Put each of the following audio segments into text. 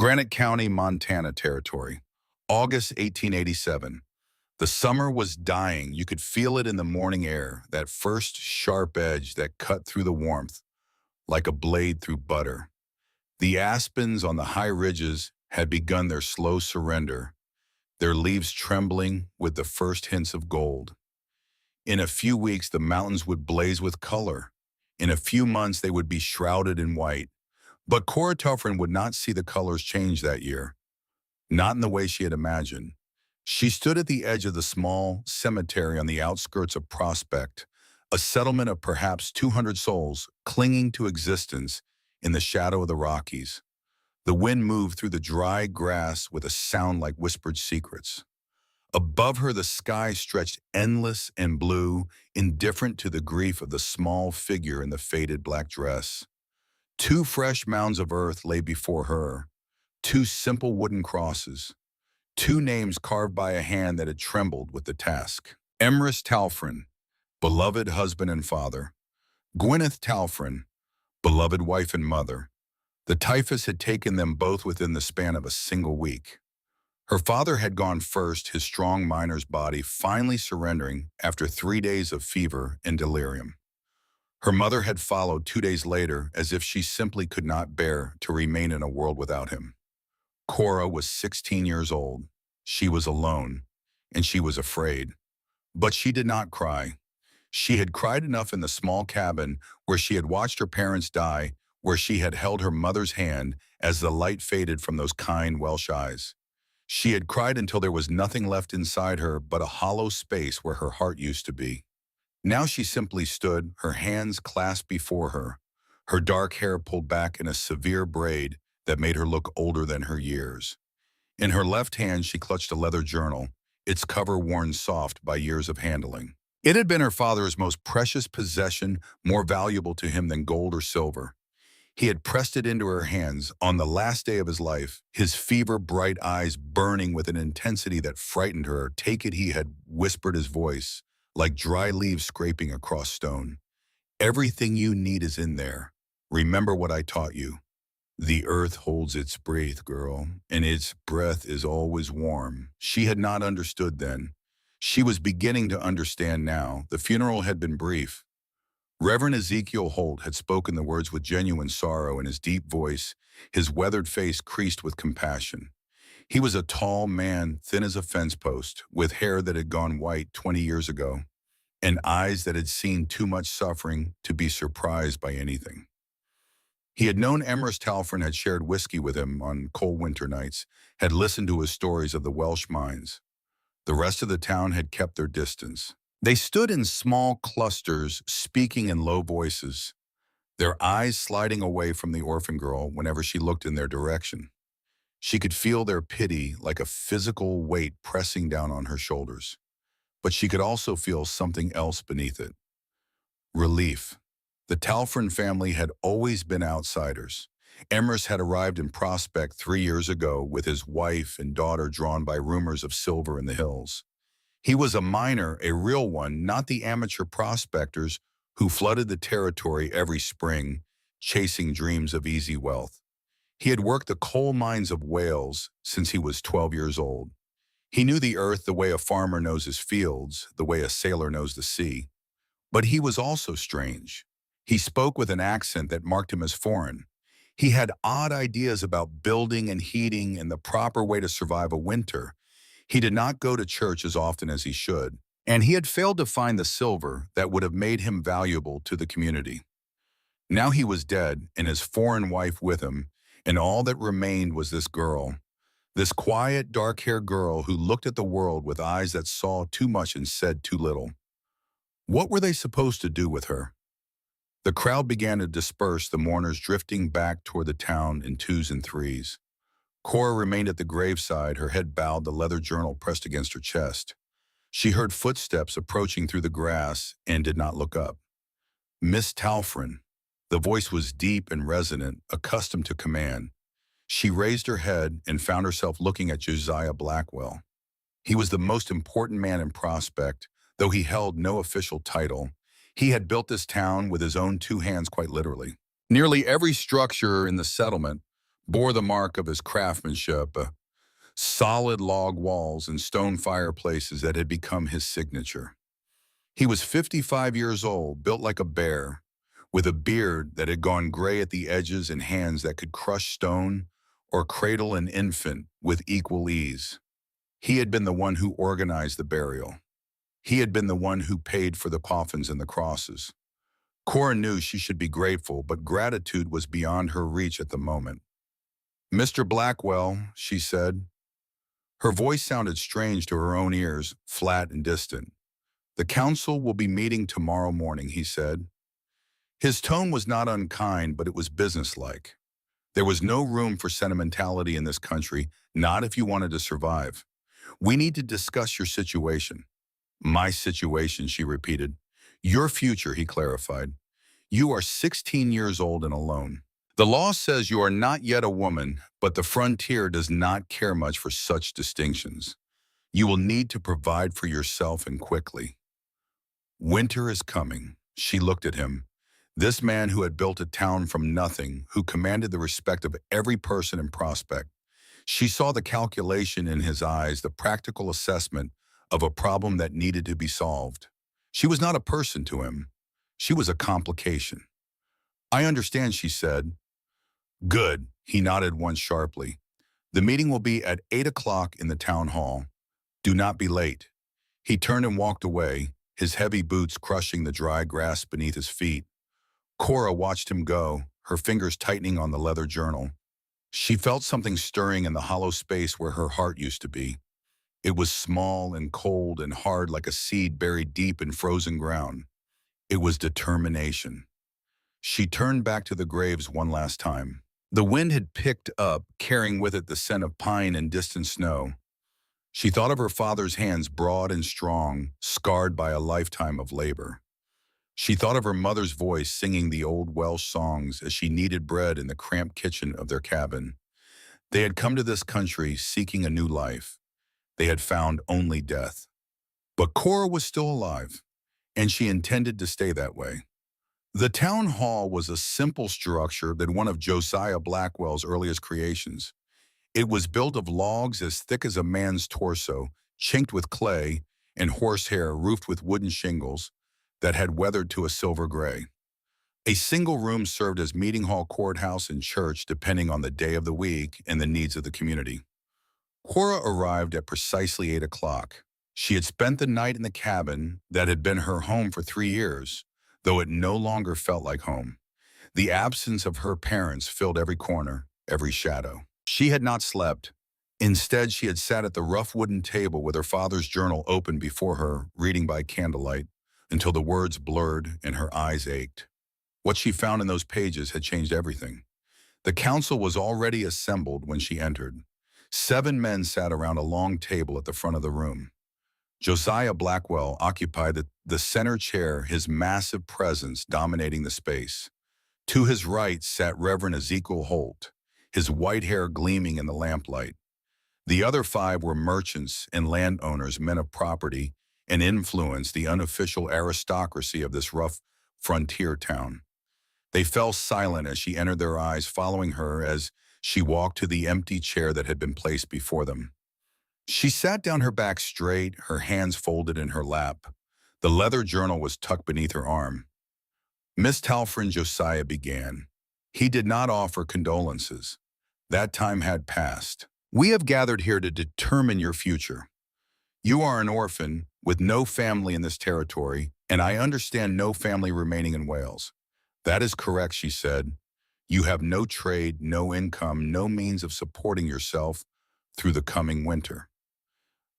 Granite County, Montana Territory, August 1887. The summer was dying. You could feel it in the morning air, that first sharp edge that cut through the warmth like a blade through butter. The aspens on the high ridges had begun their slow surrender, their leaves trembling with the first hints of gold. In a few weeks, the mountains would blaze with color. In a few months, they would be shrouded in white. But Cora Tuffrin would not see the colors change that year, not in the way she had imagined. She stood at the edge of the small cemetery on the outskirts of Prospect, a settlement of perhaps 200 souls clinging to existence in the shadow of the Rockies. The wind moved through the dry grass with a sound like whispered secrets. Above her, the sky stretched endless and blue, indifferent to the grief of the small figure in the faded black dress. Two fresh mounds of earth lay before her, two simple wooden crosses, two names carved by a hand that had trembled with the task. Emrys Talfrin, beloved husband and father. Gwyneth Talfrin, beloved wife and mother. The typhus had taken them both within the span of a single week. Her father had gone first, his strong miner's body finally surrendering after 3 days of fever and delirium. Her mother had followed 2 days later, as if she simply could not bear to remain in a world without him. Cora was 16 years old. She was alone, and she was afraid. But she did not cry. She had cried enough in the small cabin where she had watched her parents die, where she had held her mother's hand as the light faded from those kind Welsh eyes. She had cried until there was nothing left inside her but a hollow space where her heart used to be. Now she simply stood, her hands clasped before her dark hair pulled back in a severe braid that made her look older than her years. In her left hand, she clutched a leather journal, its cover worn soft by years of handling. It had been her father's most precious possession, more valuable to him than gold or silver. He had pressed it into her hands on the last day of his life, his fever-bright eyes burning with an intensity that frightened her. "Take it," he had whispered, his voice like dry leaves scraping across stone. "Everything you need is in there. Remember what I taught you. The earth holds its breath, girl, and its breath is always warm." She had not understood then. She was beginning to understand now. The funeral had been brief. Reverend Ezekiel Holt had spoken the words with genuine sorrow in his deep voice, his weathered face creased with compassion. He was a tall man, thin as a fence post, with hair that had gone white 20 years ago, and eyes that had seen too much suffering to be surprised by anything. He had known Emrys Talfrin, had shared whiskey with him on cold winter nights, had listened to his stories of the Welsh mines. The rest of the town had kept their distance. They stood in small clusters, speaking in low voices, their eyes sliding away from the orphan girl whenever she looked in their direction. She could feel their pity like a physical weight pressing down on her shoulders. But she could also feel something else beneath it. Relief. The Talfrin family had always been outsiders. Emrys had arrived in Prospect 3 years ago with his wife and daughter, drawn by rumors of silver in the hills. He was a miner, a real one, not the amateur prospectors who flooded the territory every spring, chasing dreams of easy wealth. He had worked the coal mines of Wales since he was 12 years old. He knew the earth the way a farmer knows his fields, the way a sailor knows the sea. But he was also strange. He spoke with an accent that marked him as foreign. He had odd ideas about building and heating and the proper way to survive a winter. He did not go to church as often as he should, and he had failed to find the silver that would have made him valuable to the community. Now he was dead, and his foreign wife with him, and all that remained was this girl, this quiet, dark-haired girl who looked at the world with eyes that saw too much and said too little. What were they supposed to do with her? The crowd began to disperse, the mourners drifting back toward the town in twos and threes. Cora remained at the graveside, her head bowed, the leather journal pressed against her chest. She heard footsteps approaching through the grass and did not look up. "Miss Talfrin." The voice was deep and resonant, accustomed to command. She raised her head and found herself looking at Josiah Blackwell. He was the most important man in Prospect, though he held no official title. He had built this town with his own 2 hands, quite literally. Nearly every structure in the settlement, bore the mark of his craftsmanship, solid log walls and stone fireplaces that had become his signature. He was 55 years old, built like a bear, with a beard that had gone gray at the edges and hands that could crush stone or cradle an infant with equal ease. He had been the one who organized the burial. He had been the one who paid for the coffins and the crosses. Cora knew she should be grateful, but gratitude was beyond her reach at the moment. "Mr. Blackwell," she said. Her voice sounded strange to her own ears, flat and distant. "The council will be meeting tomorrow morning," he said. His tone was not unkind, but it was businesslike. There was no room for sentimentality in this country, not if you wanted to survive. "We need to discuss your situation." "My situation," she repeated. "Your future," he clarified. "You are 16 years old and alone. The law says you are not yet a woman, but the frontier does not care much for such distinctions. You will need to provide for yourself and quickly. Winter is coming." She looked at him. This man who had built a town from nothing, who commanded the respect of every person in Prospect. She saw the calculation in his eyes, the practical assessment of a problem that needed to be solved. She was not a person to him. She was a complication. "I understand," she said. "Good," he nodded once sharply. "The meeting will be at 8 o'clock in the town hall. Do not be late." He turned and walked away, his heavy boots crushing the dry grass beneath his feet. Cora watched him go, her fingers tightening on the leather journal. She felt something stirring in the hollow space where her heart used to be. It was small and cold and hard like a seed buried deep in frozen ground. It was determination. She turned back to the graves one last time. The wind had picked up, carrying with it the scent of pine and distant snow. She thought of her father's hands, broad and strong, scarred by a lifetime of labor. She thought of her mother's voice singing the old Welsh songs as she kneaded bread in the cramped kitchen of their cabin. They had come to this country seeking a new life. They had found only death. But Cora was still alive, and she intended to stay that way. The town hall was a simple structure than one of Josiah Blackwell's earliest creations. It was built of logs as thick as a man's torso, chinked with clay, and horsehair roofed with wooden shingles that had weathered to a silver gray. A single room served as meeting hall, courthouse, and church depending on the day of the week and the needs of the community. Cora arrived at precisely 8 o'clock. She had spent the night in the cabin that had been her home for 3 years, though it no longer felt like home. The absence of her parents filled every corner, every shadow. She had not slept. Instead, she had sat at the rough wooden table with her father's journal open before her, reading by candlelight, until the words blurred and her eyes ached. What she found in those pages had changed everything. The council was already assembled when she entered. 7 men sat around a long table at the front of the room. Josiah Blackwell occupied the center chair, his massive presence dominating the space. To his right sat Reverend Ezekiel Holt, his white hair gleaming in the lamplight. The other 5 were merchants and landowners, men of property, and influence, the unofficial aristocracy of this rough frontier town. They fell silent as she entered their eyes, following her as she walked to the empty chair that had been placed before them. She sat down, her back straight, her hands folded in her lap. The leather journal was tucked beneath her arm. Miss Talfrin, Josiah began. He did not offer condolences. That time had passed. "We have gathered here to determine your future. You are an orphan with no family in this territory, and I understand no family remaining in Wales." "That is correct," she said. "You have no trade, no income, no means of supporting yourself through the coming winter."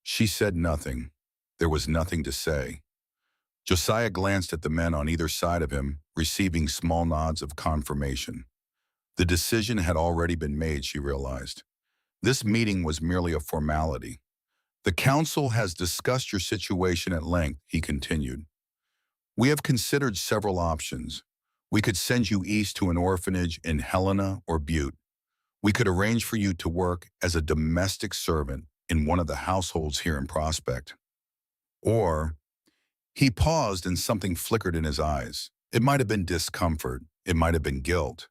She said nothing. There was nothing to say. Josiah glanced at the men on either side of him, receiving small nods of confirmation. The decision had already been made, she realized. This meeting was merely a formality. "The council has discussed your situation at length," he continued. "We have considered several options. We could send you east to an orphanage in Helena or Butte. We could arrange for you to work as a domestic servant in one of the households here in Prospect. Or," he paused and something flickered in his eyes. It might have been discomfort. It might have been guilt.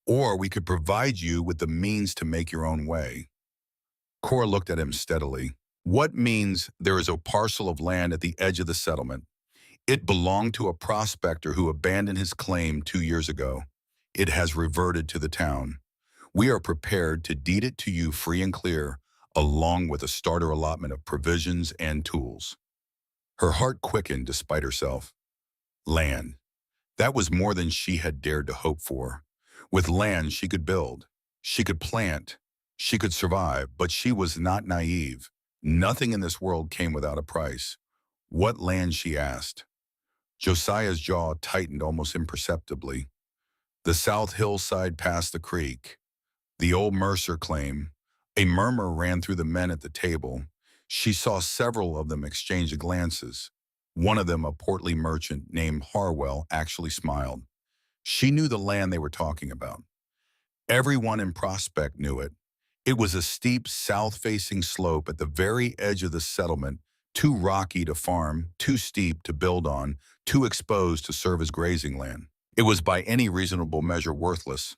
Or we could provide you with the means to make your own way. Cora looked at him steadily. What means? There is a parcel of land at the edge of the settlement. It belonged to a prospector who abandoned his claim 2 years ago. It has reverted to the town. We are prepared to deed it to you free and clear, along with a starter allotment of provisions and tools. Her heart quickened despite herself. Land. That was more than she had dared to hope for. With land, she could build. She could plant. She could survive, but she was not naive. Nothing in this world came without a price. What land, she asked. Josiah's jaw tightened almost imperceptibly. The south hillside past the creek. The old Mercer claim. A murmur ran through the men at the table. She saw several of them exchange glances. One of them, a portly merchant named Harwell, actually smiled. She knew the land they were talking about. Everyone in Prospect knew it. It was a steep south-facing slope at the very edge of the settlement, too rocky to farm, too steep to build on, too exposed to serve as grazing land. It was by any reasonable measure worthless.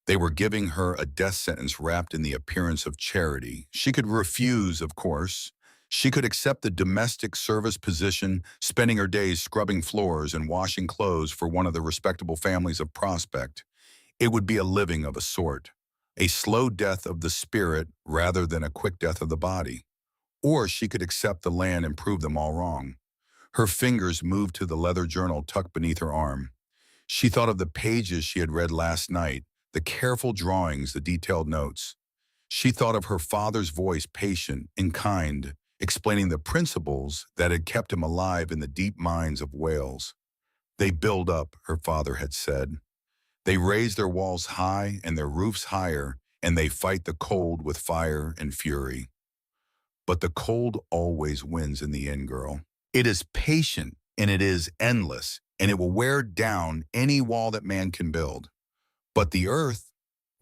They were giving her a death sentence wrapped in the appearance of charity. She could refuse, of course. She could accept the domestic service position, spending her days scrubbing floors and washing clothes for one of the respectable families of Prospect. It would be a living of a sort, a slow death of the spirit rather than a quick death of the body. Or she could accept the land and prove them all wrong. Her fingers moved to the leather journal tucked beneath her arm. She thought of the pages she had read last night, the careful drawings, the detailed notes. She thought of her father's voice, patient and kind, explaining the principles that had kept him alive in the deep mines of Wales. They build up, her father had said. They raise their walls high and their roofs higher, and they fight the cold with fire and fury. But the cold always wins in the end, girl. It is patient, and it is endless, and it will wear down any wall that man can build. But the earth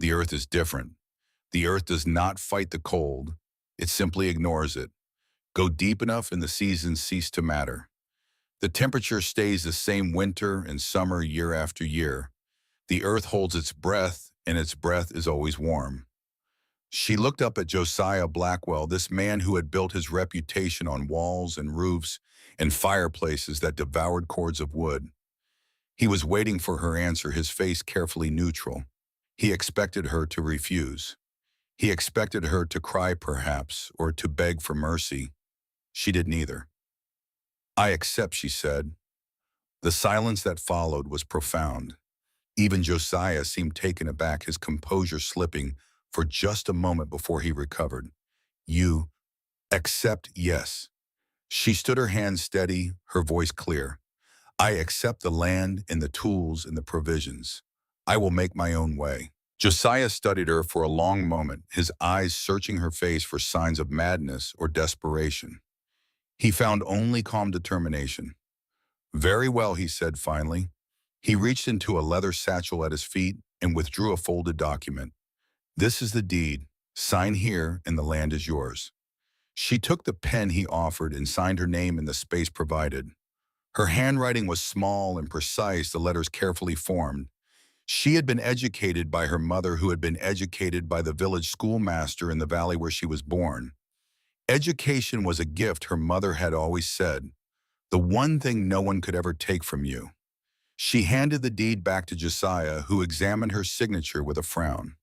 is different. The earth does not fight the cold. It simply ignores it. Go deep enough and the seasons cease to matter. The temperature stays the same winter and summer year after year. The earth holds its breath, and its breath is always warm. She looked up at Josiah Blackwell, this man who had built his reputation on walls and roofs and fireplaces that devoured cords of wood. He was waiting for her answer, his face carefully neutral. He expected her to refuse. He expected her to cry perhaps, or to beg for mercy. She did neither. I accept, she said. The silence that followed was profound. Even Josiah seemed taken aback, his composure slipping for just a moment before he recovered. You accept, yes. She stood, her hands steady, her voice clear. I accept the land and the tools and the provisions. I will make my own way. Josiah studied her for a long moment, his eyes searching her face for signs of madness or desperation. He found only calm determination. Very well, he said finally. He reached into a leather satchel at his feet and withdrew a folded document. This is the deed. Sign here and the land is yours. She took the pen he offered and signed her name in the space provided. Her handwriting was small and precise, the letters carefully formed. She had been educated by her mother, who had been educated by the village schoolmaster in the valley where she was born. Education was a gift, her mother had always said, the one thing no one could ever take from you. She handed the deed back to Josiah, who examined her signature with a frown.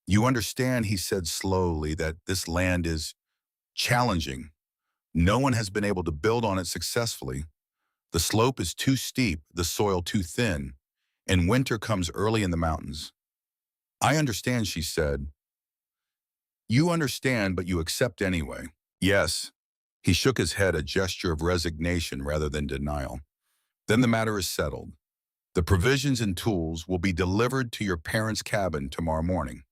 You understand, he said slowly, that this land is challenging. No one has been able to build on it successfully. The slope is too steep, the soil too thin, and winter comes early in the mountains. I understand, she said. You understand, but you accept anyway. Yes. He shook his head, a gesture of resignation rather than denial. Then the matter is settled. The provisions and tools will be delivered to your parents' cabin tomorrow morning.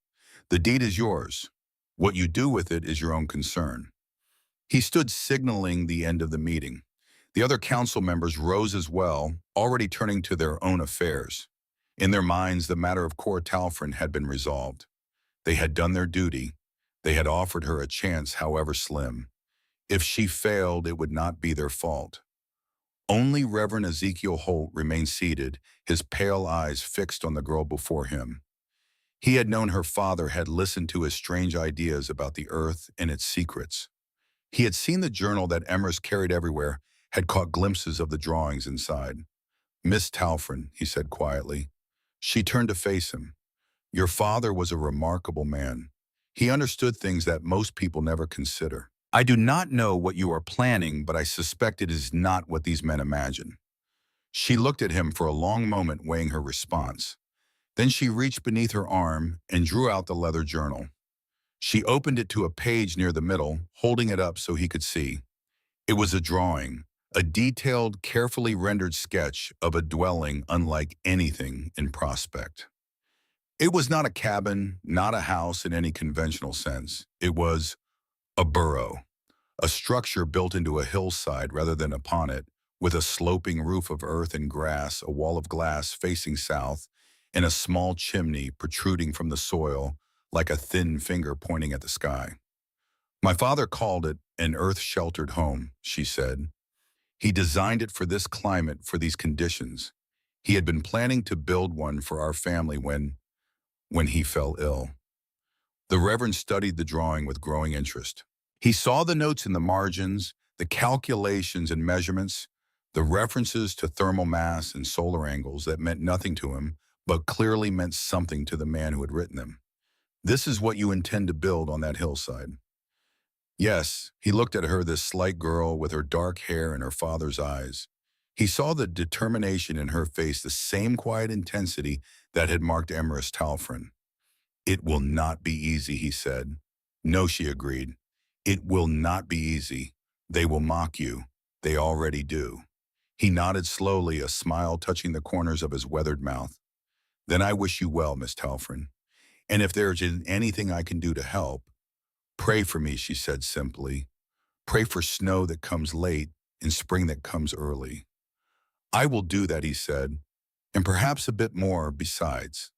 The deed is yours. What you do with it is your own concern. He stood signaling the end of the meeting. The other council members rose as well, already turning to their own affairs. In their minds, the matter of Cora Talfrin had been resolved. They had done their duty. They had offered her a chance, however slim. If she failed, it would not be their fault. Only Reverend Ezekiel Holt remained seated, his pale eyes fixed on the girl before him. He had known her father had listened to his strange ideas about the earth and its secrets. He had seen the journal that Emrys carried everywhere, had caught glimpses of the drawings inside. "Miss Talfrin," he said quietly. She turned to face him. "Your father was a remarkable man. He understood things that most people never consider. I do not know what you are planning, but I suspect it is not what these men imagine." She looked at him for a long moment, weighing her response. Then she reached beneath her arm and drew out the leather journal. She opened it to a page near the middle, holding it up so he could see. It was a drawing, a detailed, carefully rendered sketch of a dwelling unlike anything in Prospect. It was not a cabin, not a house in any conventional sense. It was a burrow, a structure built into a hillside rather than upon it, with a sloping roof of earth and grass, a wall of glass facing south, and a small chimney protruding from the soil like a thin finger pointing at the sky. "My father called it an earth-sheltered home," she said. "He designed it for this climate, for these conditions. He had been planning to build one for our family when he fell ill." The Reverend studied the drawing with growing interest. He saw the notes in the margins, the calculations and measurements, the references to thermal mass and solar angles that meant nothing to him, but clearly meant something to the man who had written them. "This is what you intend to build on that hillside?" Yes, he looked at her, this slight girl with her dark hair and her father's eyes. He saw the determination in her face, the same quiet intensity that had marked Emrys Talfrin. "It will not be easy," he said. "No," she agreed. "It will not be easy. They will mock you. They already do." He nodded slowly, a smile touching the corners of his weathered mouth. "Then I wish you well, Miss Talfrin. And if there is anything I can do to help, pray for me," she said simply. "Pray for snow that comes late and spring that comes early." "I will do that," he said, "and perhaps a bit more besides."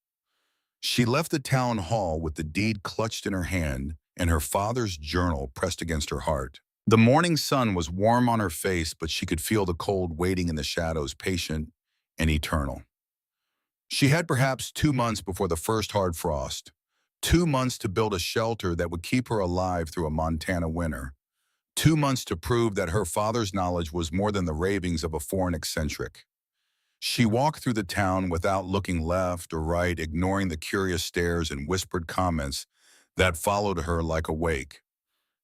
She left the town hall with the deed clutched in her hand and her father's journal pressed against her heart. The morning sun was warm on her face, but she could feel the cold waiting in the shadows, patient and eternal. She had perhaps 2 months before the first hard frost, 2 months to build a shelter that would keep her alive through a Montana winter, 2 months to prove that her father's knowledge was more than the ravings of a foreign eccentric. She walked through the town without looking left or right, ignoring the curious stares and whispered comments that followed her like a wake.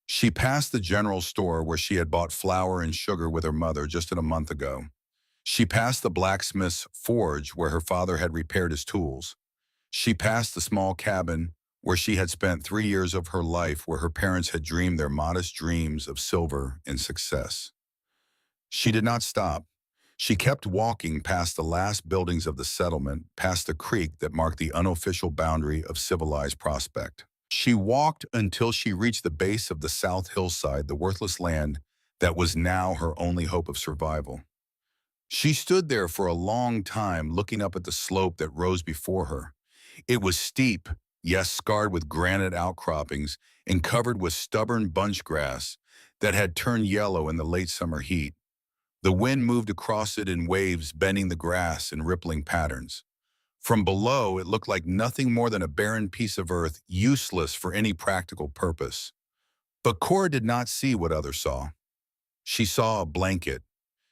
She passed the general store where she had bought flour and sugar with her mother just a month ago. She passed the blacksmith's forge where her father had repaired his tools. She passed the small cabin where she had spent 3 years of her life, where her parents had dreamed their modest dreams of silver and success. She did not stop. She kept walking past the last buildings of the settlement, past the creek that marked the unofficial boundary of civilized Prospect. She walked until she reached the base of the south hillside, the worthless land that was now her only hope of survival. She stood there for a long time, looking up at the slope that rose before her. It was steep, yes, scarred with granite outcroppings and covered with stubborn bunch grass that had turned yellow in the late summer heat. The wind moved across it in waves, bending the grass in rippling patterns. From below, it looked like nothing more than a barren piece of earth, useless for any practical purpose. But Cora did not see what others saw. She saw a blanket.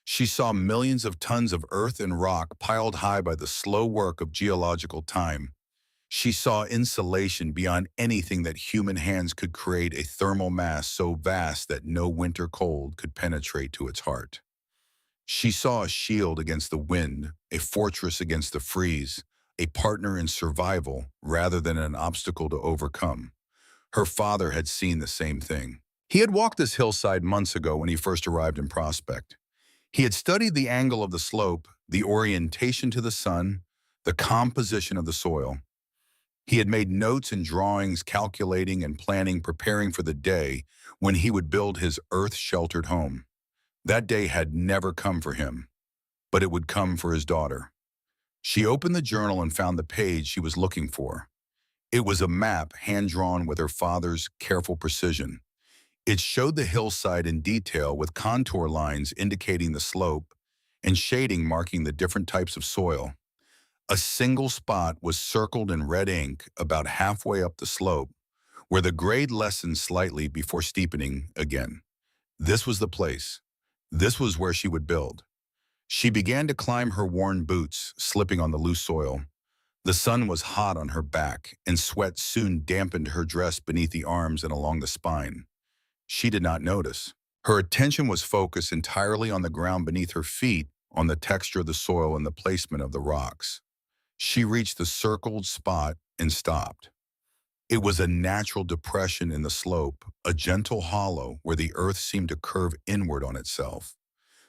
She saw millions of tons of earth and rock piled high by the slow work of geological time. She saw insulation beyond anything that human hands could create, a thermal mass so vast that no winter cold could penetrate to its heart. She saw a shield against the wind, a fortress against the freeze, a partner in survival rather than an obstacle to overcome. Her father had seen the same thing. He had walked this hillside months ago when he first arrived in Prospect. He had studied the angle of the slope, the orientation to the sun, the composition of the soil. He had made notes and drawings, calculating and planning, preparing for the day when he would build his earth-sheltered home. That day had never come for him, but it would come for his daughter. She opened the journal and found the page she was looking for. It was a map hand-drawn with her father's careful precision. It showed the hillside in detail, with contour lines indicating the slope and shading marking the different types of soil. A single spot was circled in red ink about halfway up the slope, where the grade lessened slightly before steepening again. This was the place. This was where she would build. She began to climb her worn boots, slipping on the loose soil. The sun was hot on her back, and sweat soon dampened her dress beneath the arms and along the spine. She did not notice. Her attention was focused entirely on the ground beneath her feet, on the texture of the soil and the placement of the rocks. She reached the circled spot and stopped. It was a natural depression in the slope, a gentle hollow where the earth seemed to curve inward on itself.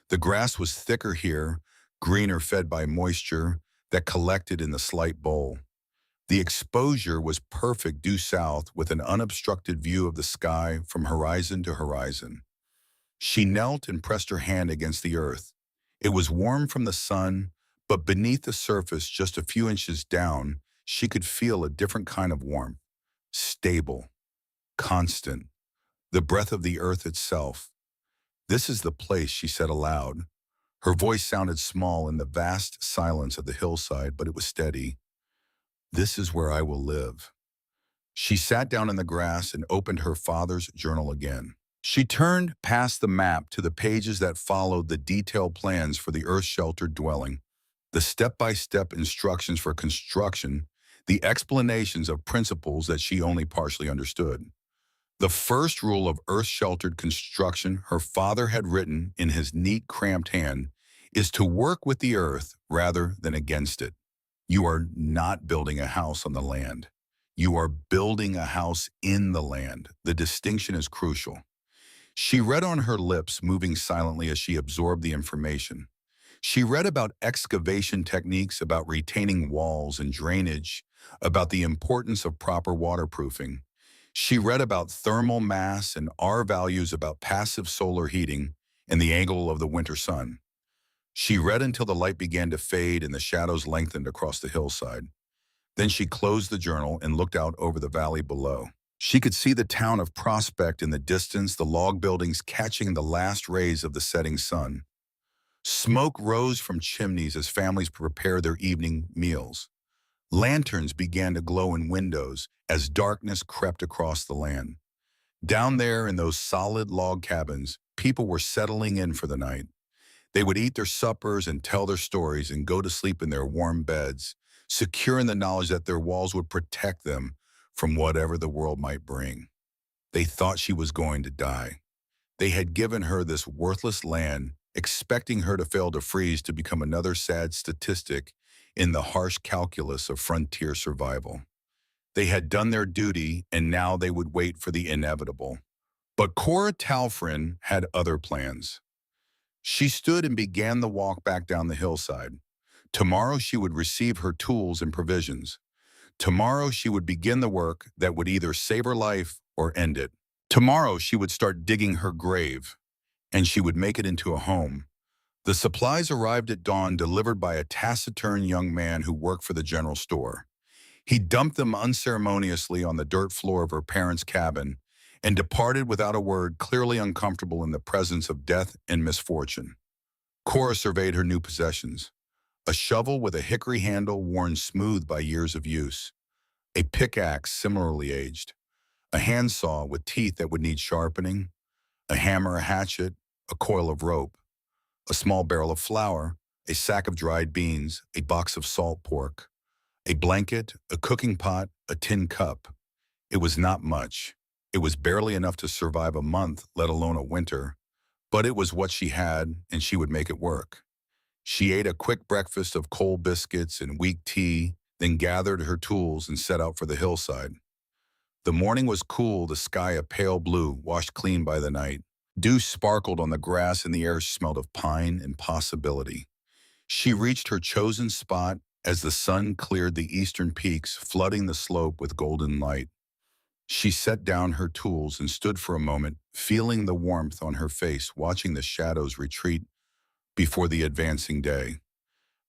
The grass was thicker here, greener fed by moisture that collected in the slight bowl. The exposure was perfect due south with an unobstructed view of the sky from horizon to horizon. She knelt and pressed her hand against the earth. It was warm from the sun, but beneath the surface, just a few inches down, she could feel a different kind of warmth. Stable, constant, the breath of the earth itself. "This is the place," she said aloud. Her voice sounded small in the vast silence of the hillside, but it was steady. "This is where I will live." She sat down in the grass and opened her father's journal again. She turned past the map to the pages that followed the detailed plans for the earth-sheltered dwelling, the step-by-step instructions for construction, the explanations of principles that she only partially understood. The first rule of earth-sheltered construction her father had written in his neat, cramped hand is to work with the earth rather than against it. You are not building a house on the land. You are building a house in the land. The distinction is crucial. She read on her lips, moving silently as she absorbed the information. She read about excavation techniques, about retaining walls and drainage, about the importance of proper waterproofing. She read about thermal mass and R values, about passive solar heating and the angle of the winter sun. She read until the light began to fade and the shadows lengthened across the hillside. Then she closed the journal and looked out over the valley below. She could see the town of Prospect in the distance, the log buildings catching the last rays of the setting sun. Smoke rose from chimneys as families prepared their evening meals. Lanterns began to glow in windows as darkness crept across the land. Down there in those solid log cabins, people were settling in for the night. They would eat their suppers and tell their stories and go to sleep in their warm beds, secure in the knowledge that their walls would protect them from whatever the world might bring. They thought she was going to die. They had given her this worthless land, expecting her to fail to freeze to become another sad statistic in the harsh calculus of frontier survival. They had done their duty, and now they would wait for the inevitable. But Cora Talfrin had other plans. She stood and began the walk back down the hillside. Tomorrow she would receive her tools and provisions. Tomorrow she would begin the work that would either save her life or end it. Tomorrow she would start digging her grave, and she would make it into a home. The supplies arrived at dawn, delivered by a taciturn young man who worked for the general store. He dumped them unceremoniously on the dirt floor of her parents' cabin and departed without a word, clearly uncomfortable in the presence of death and misfortune. Cora surveyed her new possessions. A shovel with a hickory handle worn smooth by years of use. A pickaxe similarly aged. A handsaw with teeth that would need sharpening. A hammer, a hatchet, a coil of rope. A small barrel of flour, a sack of dried beans, a box of salt pork. A blanket, a cooking pot, a tin cup. It was not much. It was barely enough to survive a month, let alone a winter. But it was what she had, and she would make it work. She ate a quick breakfast of cold biscuits and weak tea, then gathered her tools and set out for the hillside. The morning was cool, the sky a pale blue, washed clean by the night. Dew sparkled on the grass and the air smelled of pine and possibility. She reached her chosen spot as the sun cleared the eastern peaks, flooding the slope with golden light. She set down her tools and stood for a moment, feeling the warmth on her face, watching the shadows retreat before the advancing day.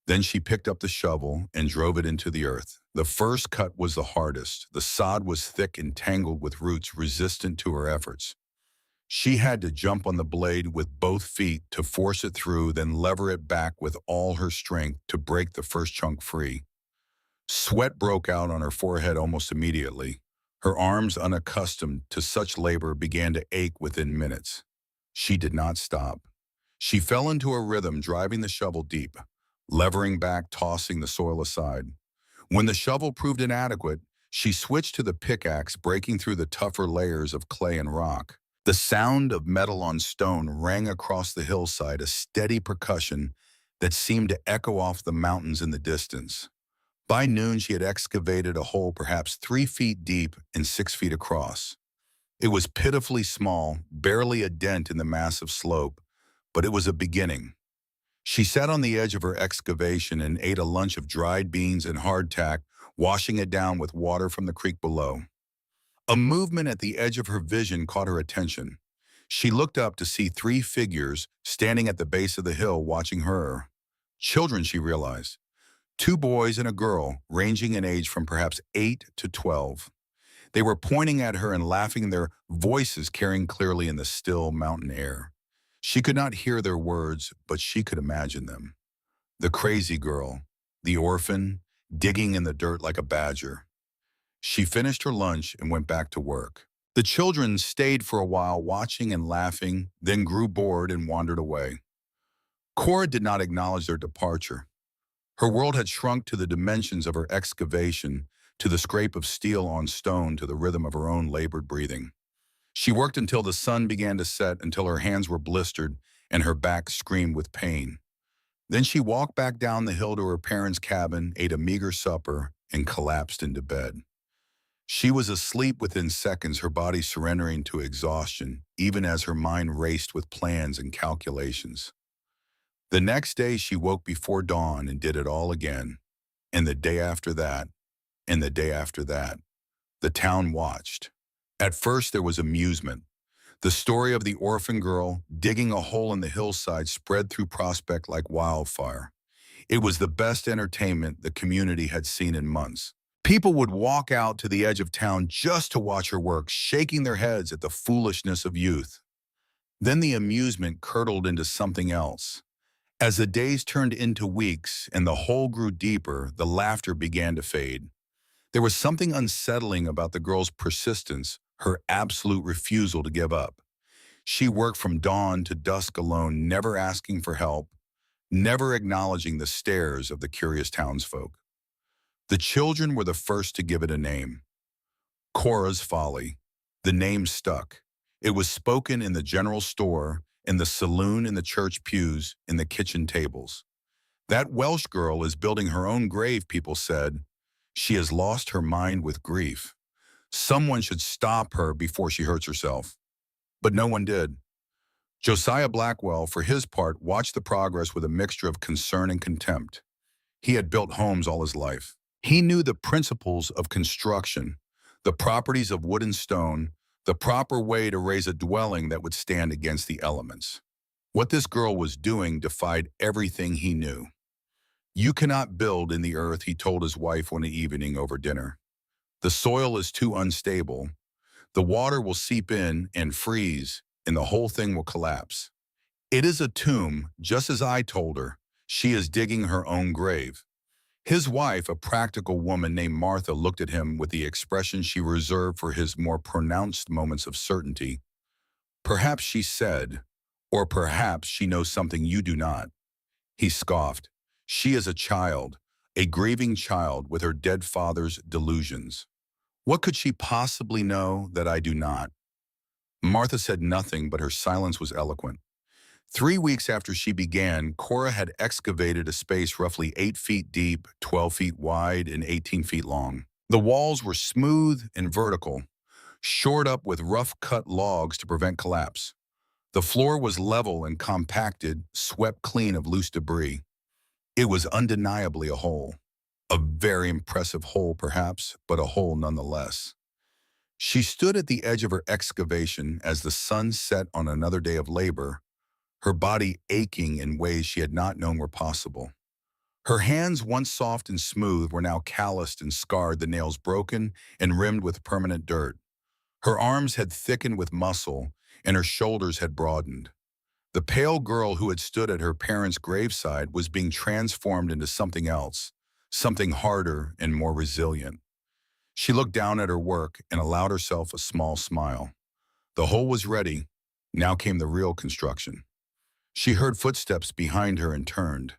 Then she picked up the shovel and drove it into the earth. The first cut was the hardest. The sod was thick and tangled with roots resistant to her efforts. She had to jump on the blade with both feet to force it through, then lever it back with all her strength to break the first chunk free. Sweat broke out on her forehead almost immediately. Her arms, unaccustomed to such labor, began to ache within minutes. She did not stop. She fell into a rhythm, driving the shovel deep, levering back, tossing the soil aside. When the shovel proved inadequate, she switched to the pickaxe, breaking through the tougher layers of clay and rock. The sound of metal on stone rang across the hillside, a steady percussion that seemed to echo off the mountains in the distance. By noon, she had excavated a hole perhaps 3 feet deep and 6 feet across. It was pitifully small, barely a dent in the massive slope, but it was a beginning. She sat on the edge of her excavation and ate a lunch of dried beans and hardtack, washing it down with water from the creek below. A movement at the edge of her vision caught her attention. She looked up to see 3 figures standing at the base of the hill watching her. Children, she realized. 2 boys and a girl, ranging in age from perhaps 8 to 12. They were pointing at her and laughing, their voices carrying clearly in the still mountain air. She could not hear their words, but she could imagine them. The crazy girl, the orphan, digging in the dirt like a badger. She finished her lunch and went back to work. The children stayed for a while, watching and laughing, then grew bored and wandered away. Cora did not acknowledge their departure. Her world had shrunk to the dimensions of her excavation, to the scrape of steel on stone, to the rhythm of her own labored breathing. She worked until the sun began to set, until her hands were blistered and her back screamed with pain. Then she walked back down the hill to her parents' cabin, ate a meager supper, and collapsed into bed. She was asleep within seconds, her body surrendering to exhaustion, even as her mind raced with plans and calculations. The next day she woke before dawn and did it all again, and the day after that, and the day after that. The town watched. At first there was amusement. The story of the orphan girl digging a hole in the hillside spread through Prospect like wildfire. It was the best entertainment the community had seen in months. People would walk out to the edge of town just to watch her work, shaking their heads at the foolishness of youth. Then the amusement curdled into something else. As the days turned into weeks and the hole grew deeper, the laughter began to fade. There was something unsettling about the girl's persistence, her absolute refusal to give up. She worked from dawn to dusk alone, never asking for help, never acknowledging the stares of the curious townsfolk. The children were the first to give it a name. Cora's Folly. The name stuck. It was spoken in the general store, in the saloon, in the church pews, in the kitchen tables. That Welsh girl is building her own grave, people said. She has lost her mind with grief. Someone should stop her before she hurts herself. But no one did. Josiah Blackwell, for his part, watched the progress with a mixture of concern and contempt. He had built homes all his life. He knew the principles of construction, the properties of wood and stone, the proper way to raise a dwelling that would stand against the elements. What this girl was doing defied everything he knew. "You cannot build in the earth," he told his wife one evening over dinner. "The soil is too unstable. The water will seep in and freeze, and the whole thing will collapse. It is a tomb, just as I told her. She is digging her own grave." His wife, a practical woman named Martha, looked at him with the expression she reserved for his more pronounced moments of certainty. "Perhaps," she said, "or perhaps she knows something you do not." He scoffed. "She is a child, a grieving child with her dead father's delusions. What could she possibly know that I do not?" Martha said nothing, but her silence was eloquent. 3 weeks after she began, Cora had excavated a space roughly 8 feet deep, 12 feet wide, and 18 feet long. The walls were smooth and vertical, shored up with rough-cut logs to prevent collapse. The floor was level and compacted, swept clean of loose debris. It was undeniably a hole. A very impressive hole, perhaps, but a hole nonetheless. She stood at the edge of her excavation as the sun set on another day of labor, her body aching in ways she had not known were possible. Her hands, once soft and smooth, were now calloused and scarred, the nails broken and rimmed with permanent dirt. Her arms had thickened with muscle, and her shoulders had broadened. The pale girl who had stood at her parents' graveside was being transformed into something else, something harder and more resilient. She looked down at her work and allowed herself a small smile. The hole was ready. Now came the real construction. She heard footsteps behind her and turned.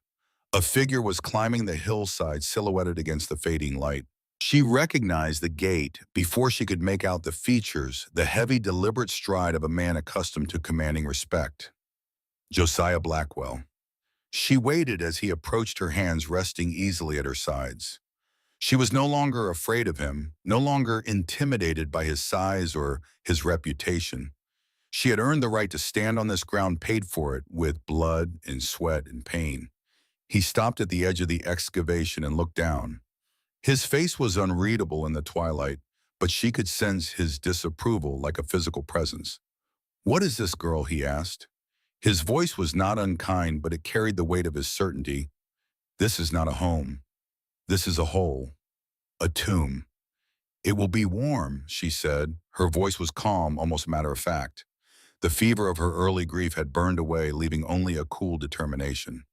A figure was climbing the hillside silhouetted against the fading light. She recognized the gait before she could make out the features, the heavy, deliberate stride of a man accustomed to commanding respect. Josiah Blackwell. She waited as he approached, her hands resting easily at her sides. She was no longer afraid of him, no longer intimidated by his size or his reputation. She had earned the right to stand on this ground, paid for it with blood and sweat and pain. He stopped at the edge of the excavation and looked down. His face was unreadable in the twilight, but she could sense his disapproval like a physical presence. "What is this, girl?" he asked. His voice was not unkind, but it carried the weight of his certainty. "This is not a home. This is a hole, a tomb." "It will be warm," she said. Her voice was calm, almost matter of fact. The fever of her early grief had burned away, leaving only a cool determination.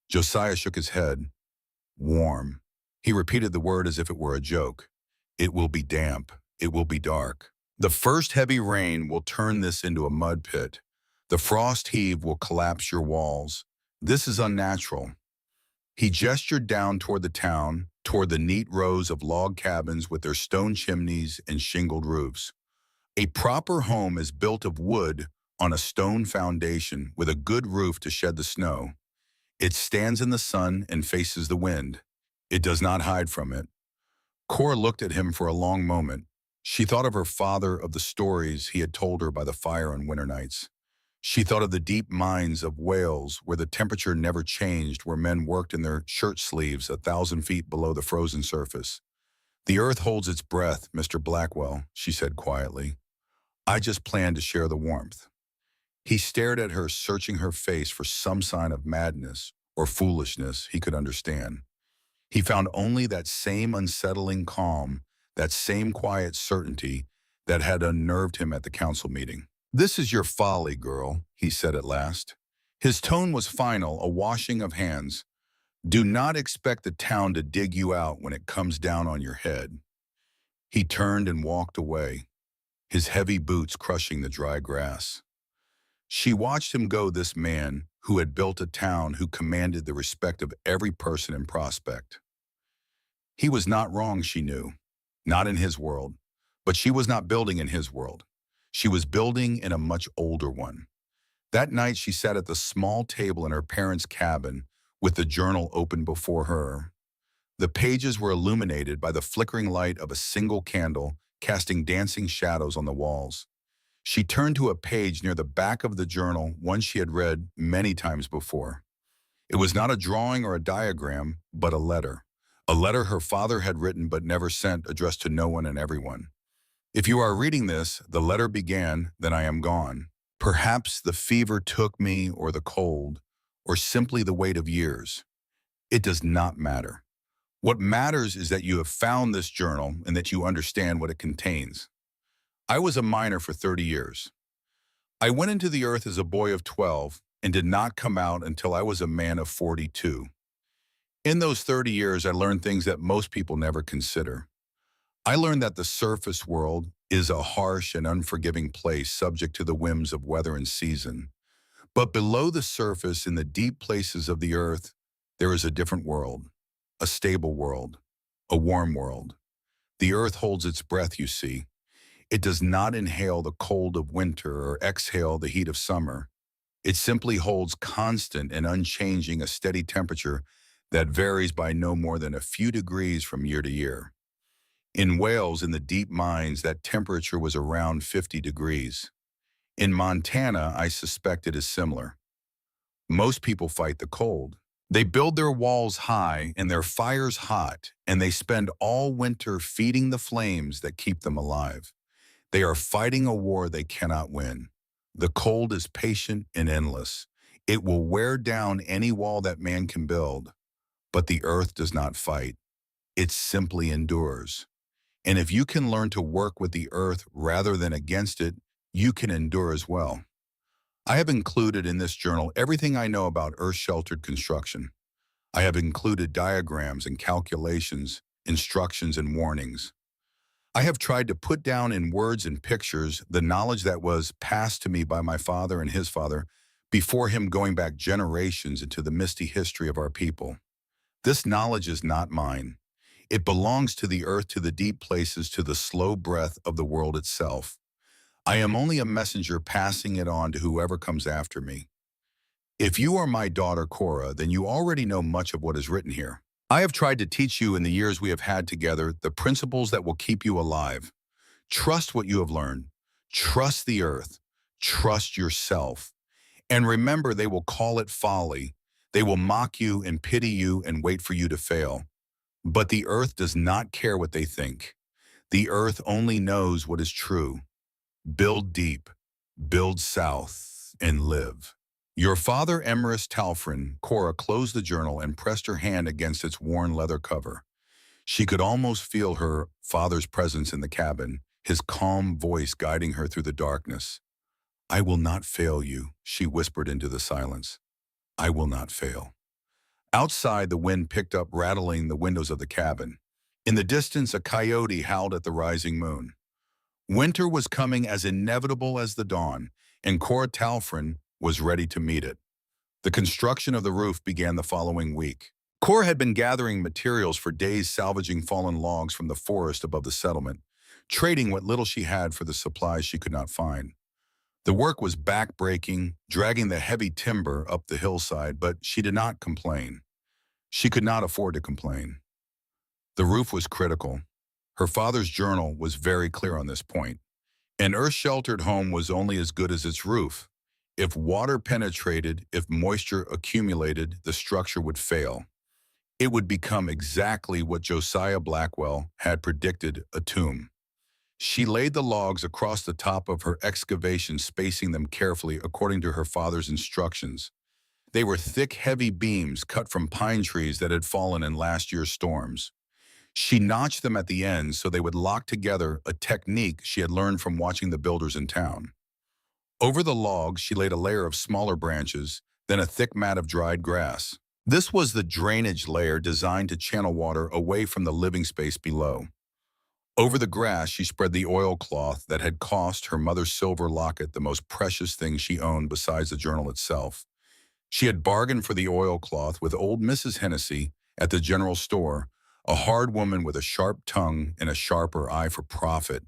Josiah shook his head. "Warm." He repeated the word as if it were a joke. "It will be damp. It will be dark. The first heavy rain will turn this into a mud pit. The frost heave will collapse your walls. This is unnatural." He gestured down toward the town, toward the neat rows of log cabins with their stone chimneys and shingled roofs. A proper home is built of wood on a stone foundation with a good roof to shed the snow. It stands in the sun and faces the wind. It does not hide from it. Cora looked at him for a long moment. She thought of her father, of the stories he had told her by the fire on winter nights. She thought of the deep mines of Wales where the temperature never changed, where men worked in their shirt sleeves 1,000 feet below the frozen surface. "The earth holds its breath, Mr. Blackwell," she said quietly. "I just plan to share the warmth." He stared at her, searching her face for some sign of madness or foolishness he could understand. He found only that same unsettling calm, that same quiet certainty that had unnerved him at the council meeting. "This is your folly, girl," he said at last. His tone was final, a washing of hands. "Do not expect the town to dig you out when it comes down on your head." He turned and walked away, his heavy boots crushing the dry grass. She watched him go, this man who had built a town, who commanded the respect of every person in Prospect. He was not wrong, she knew. Not in his world. But she was not building in his world. She was building in a much older one. That night she sat at the small table in her parents' cabin with the journal open before her. The pages were illuminated by the flickering light of a single candle, casting dancing shadows on the walls. She turned to a page near the back of the journal, one she had read many times before. It was not a drawing or a diagram, but a letter. A letter her father had written but never sent, addressed to no one and everyone. "If you are reading this," the letter began, "then I am gone. Perhaps the fever took me, or the cold, or simply the weight of years. It does not matter. What matters is that you have found this journal and that you understand what it contains. I was a miner for 30 years. I went into the earth as a boy of 12 and did not come out until I was a man of 42. In those 30 years, I learned things that most people never consider. I learned that the surface world is a harsh and unforgiving place subject to the whims of weather and season. But below the surface, in the deep places of the earth, there is a different world, a stable world, a warm world. The earth holds its breath, you see. It does not inhale the cold of winter or exhale the heat of summer. It simply holds constant and unchanging a steady temperature that varies by no more than a few degrees from year to year. In Wales, in the deep mines, that temperature was around 50 degrees. In Montana, I suspect it is similar. Most people fight the cold. They build their walls high and their fires hot, and they spend all winter feeding the flames that keep them alive. They are fighting a war they cannot win. The cold is patient and endless. It will wear down any wall that man can build. But the earth does not fight. It simply endures. And if you can learn to work with the earth rather than against it, you can endure as well. I have included in this journal everything I know about earth-sheltered construction. I have included diagrams and calculations, instructions and warnings. I have tried to put down in words and pictures the knowledge that was passed to me by my father and his father before him, going back generations into the misty history of our people. This knowledge is not mine. It belongs to the earth, to the deep places, to the slow breath of the world itself. I am only a messenger passing it on to whoever comes after me. If you are my daughter Cora, then you already know much of what is written here. I have tried to teach you in the years we have had together the principles that will keep you alive. Trust what you have learned. Trust the earth. Trust yourself. And remember, they will call it folly. They will mock you and pity you and wait for you to fail. But the earth does not care what they think. The earth only knows what is true. Build deep, build south, and live. Your father, Emerus Talfrin. Cora closed the journal and pressed her hand against its worn leather cover. She could almost feel her father's presence in the cabin, his calm voice guiding her through the darkness. I will not fail you, she whispered into the silence. I will not fail. Outside, the wind picked up, rattling the windows of the cabin. In the distance, a coyote howled at the rising moon. Winter was coming, as inevitable as the dawn, and Cora Talfrin was ready to meet it. The construction of the roof began the following week. Cora had been gathering materials for days, salvaging fallen logs from the forest above the settlement, trading what little she had for the supplies she could not find. The work was back-breaking, dragging the heavy timber up the hillside, but she did not complain. She could not afford to complain. The roof was critical. Her father's journal was very clear on this point. An earth-sheltered home was only as good as its roof. If water penetrated, if moisture accumulated, the structure would fail. It would become exactly what Josiah Blackwell had predicted: a tomb. She laid the logs across the top of her excavation, spacing them carefully according to her father's instructions. They were thick, heavy beams cut from pine trees that had fallen in last year's storms. She notched them at the ends so they would lock together, a technique she had learned from watching the builders in town. Over the logs, she laid a layer of smaller branches, then a thick mat of dried grass. This was the drainage layer designed to channel water away from the living space below. Over the grass, she spread the oilcloth that had cost her mother's silver locket, the most precious thing she owned besides the journal itself. She had bargained for the oilcloth with old Mrs. Hennessy at the general store, a hard woman with a sharp tongue and a sharper eye for profit.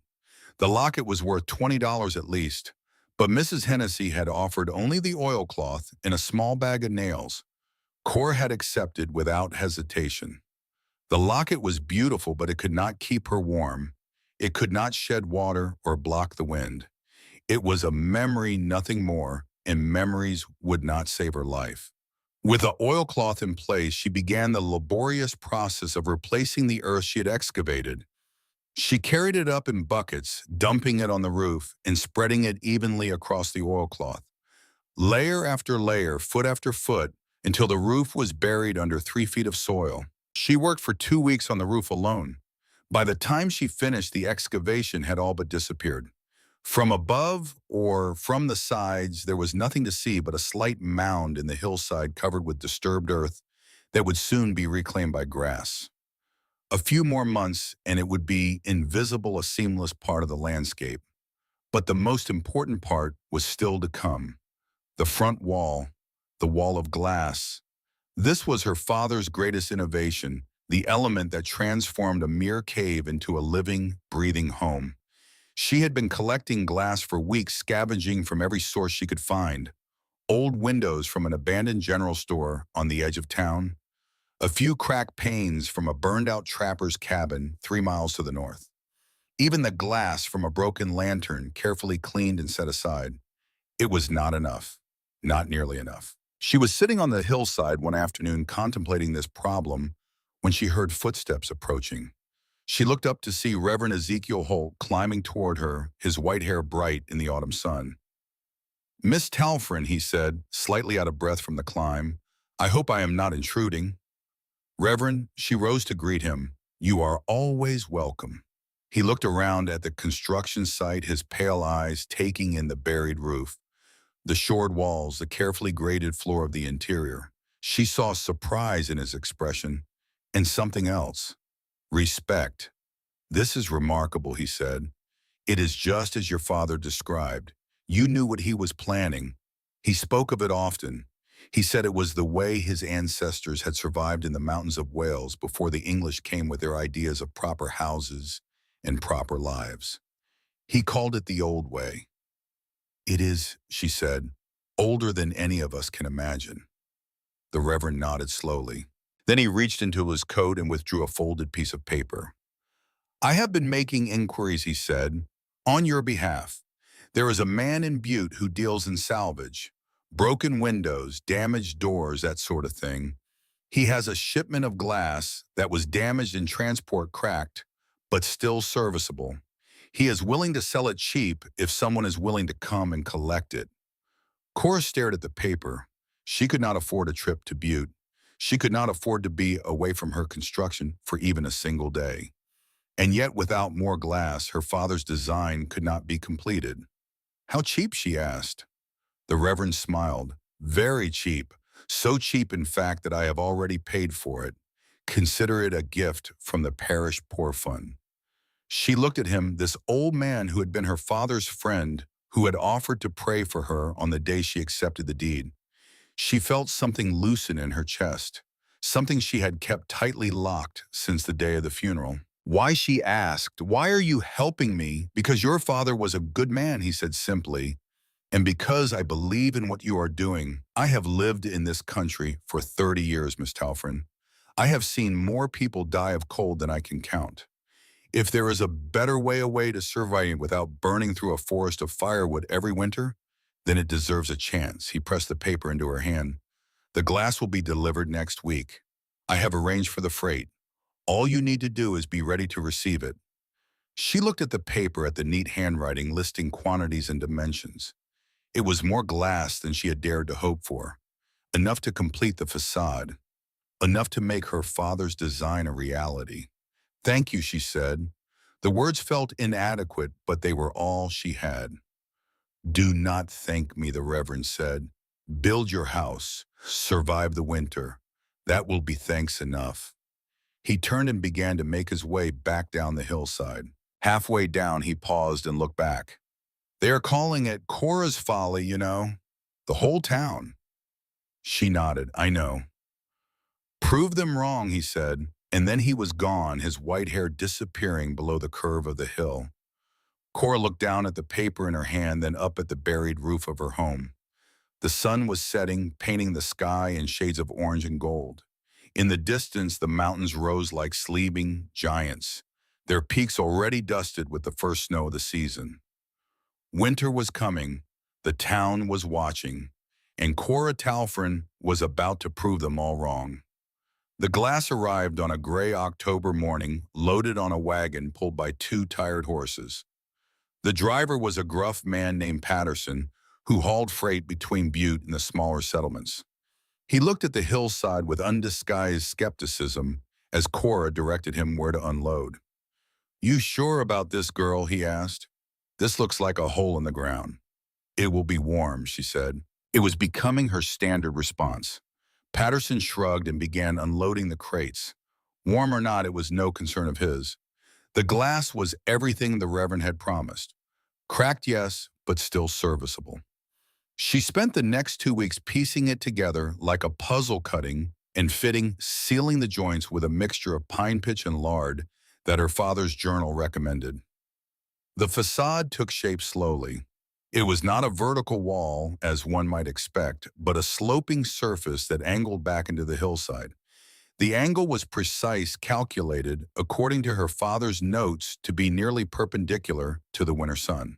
The locket was worth $20 at least, but Mrs. Hennessy had offered only the oilcloth and a small bag of nails. Cora had accepted without hesitation. The locket was beautiful, but it could not keep her warm. It could not shed water or block the wind. It was a memory, nothing more, and memories would not save her life. With the oilcloth in place, she began the laborious process of replacing the earth she had excavated. She carried it up in buckets, dumping it on the roof and spreading it evenly across the oilcloth. Layer after layer, foot after foot, until the roof was buried under 3 feet of soil. She worked for 2 weeks on the roof alone. By the time she finished, the excavation had all but disappeared. From above or from the sides, there was nothing to see but a slight mound in the hillside covered with disturbed earth that would soon be reclaimed by grass. A few more months and it would be invisible, a seamless part of the landscape. But the most important part was still to come. The front wall, the wall of glass. This was her father's greatest innovation, the element that transformed a mere cave into a living, breathing home. She had been collecting glass for weeks, scavenging from every source she could find. Old windows from an abandoned general store on the edge of town. A few cracked panes from a burned-out trapper's cabin 3 miles to the north. Even the glass from a broken lantern, carefully cleaned and set aside. It was not enough. Not nearly enough. She was sitting on the hillside one afternoon contemplating this problem when she heard footsteps approaching. She looked up to see Reverend Ezekiel Holt climbing toward her, his white hair bright in the autumn sun. "Miss Talfrin," he said, slightly out of breath from the climb, "I hope I am not intruding." "Reverend," she rose to greet him, "you are always welcome." He looked around at the construction site, his pale eyes taking in the buried roof, the shored walls, the carefully graded floor of the interior. She saw surprise in his expression and something else, respect. "This is remarkable," he said. "It is just as your father described. You knew what he was planning." He spoke of it often. He said it was the way his ancestors had survived in the mountains of Wales before the English came with their ideas of proper houses and proper lives. He called it the old way. "It is," she said, "older than any of us can imagine." The Reverend nodded slowly. Then he reached into his coat and withdrew a folded piece of paper. "I have been making inquiries," he said, "on your behalf. There is a man in Butte who deals in salvage. Broken windows, damaged doors, that sort of thing. He has a shipment of glass that was damaged in transport, cracked, but still serviceable. He is willing to sell it cheap if someone is willing to come and collect it." Cora stared at the paper. She could not afford a trip to Butte. She could not afford to be away from her construction for even a single day. And yet, without more glass, her father's design could not be completed. "How cheap?" she asked. The Reverend smiled. "Very cheap. So cheap, in fact, that I have already paid for it. Consider it a gift from the parish poor fund." She looked at him, this old man who had been her father's friend, who had offered to pray for her on the day she accepted the deed. She felt something loosen in her chest, something she had kept tightly locked since the day of the funeral. "Why?" she asked. "Why are you helping me?" "Because your father was a good man," he said simply, "and because I believe in what you are doing. I have lived in this country for 30 years, Miss Talfrin. I have seen more people die of cold than I can count. If there is a better way to survive without burning through a forest of firewood every winter, then it deserves a chance." He pressed the paper into her hand. "The glass will be delivered next week. I have arranged for the freight. All you need to do is be ready to receive it." She looked at the paper, at the neat handwriting listing quantities and dimensions. It was more glass than she had dared to hope for, enough to complete the facade, enough to make her father's design a reality. "Thank you," she said. The words felt inadequate, but they were all she had. "Do not thank me," the Reverend said. "Build your house. Survive the winter. That will be thanks enough." He turned and began to make his way back down the hillside. Halfway down, he paused and looked back. "They are calling it Cora's Folly, you know. The whole town." She nodded. "I know." "Prove them wrong," he said, and then he was gone, his white hair disappearing below the curve of the hill. Cora looked down at the paper in her hand, then up at the buried roof of her home. The sun was setting, painting the sky in shades of orange and gold. In the distance, the mountains rose like sleeping giants, their peaks already dusted with the first snow of the season. Winter was coming, the town was watching, and Cora Talfrin was about to prove them all wrong. The glass arrived on a gray October morning, loaded on a wagon pulled by two tired horses. The driver was a gruff man named Patterson, who hauled freight between Butte and the smaller settlements. He looked at the hillside with undisguised skepticism as Cora directed him where to unload. "You sure about this, girl?" he asked. "This looks like a hole in the ground." "It will be warm," she said. It was becoming her standard response. Patterson shrugged and began unloading the crates. Warm or not, it was no concern of his. The glass was everything the Reverend had promised. Cracked, yes, but still serviceable. She spent the next 2 weeks piecing it together like a puzzle, cutting and fitting, sealing the joints with a mixture of pine pitch and lard that her father's journal recommended. The facade took shape slowly. It was not a vertical wall, as one might expect, but a sloping surface that angled back into the hillside. The angle was precise, calculated, according to her father's notes, to be nearly perpendicular to the winter sun.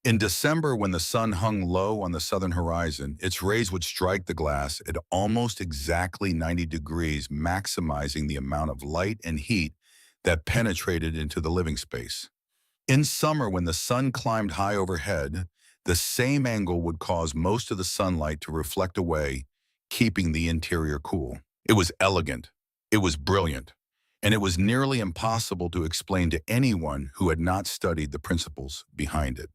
In December, when the sun hung low on the southern horizon, its rays would strike the glass at almost exactly 90 degrees, maximizing the amount of light and heat that penetrated into the living space. In summer, when the sun climbed high overhead, the same angle would cause most of the sunlight to reflect away, keeping the interior cool. It was elegant, it was brilliant, and it was nearly impossible to explain to anyone who had not studied the principles behind it.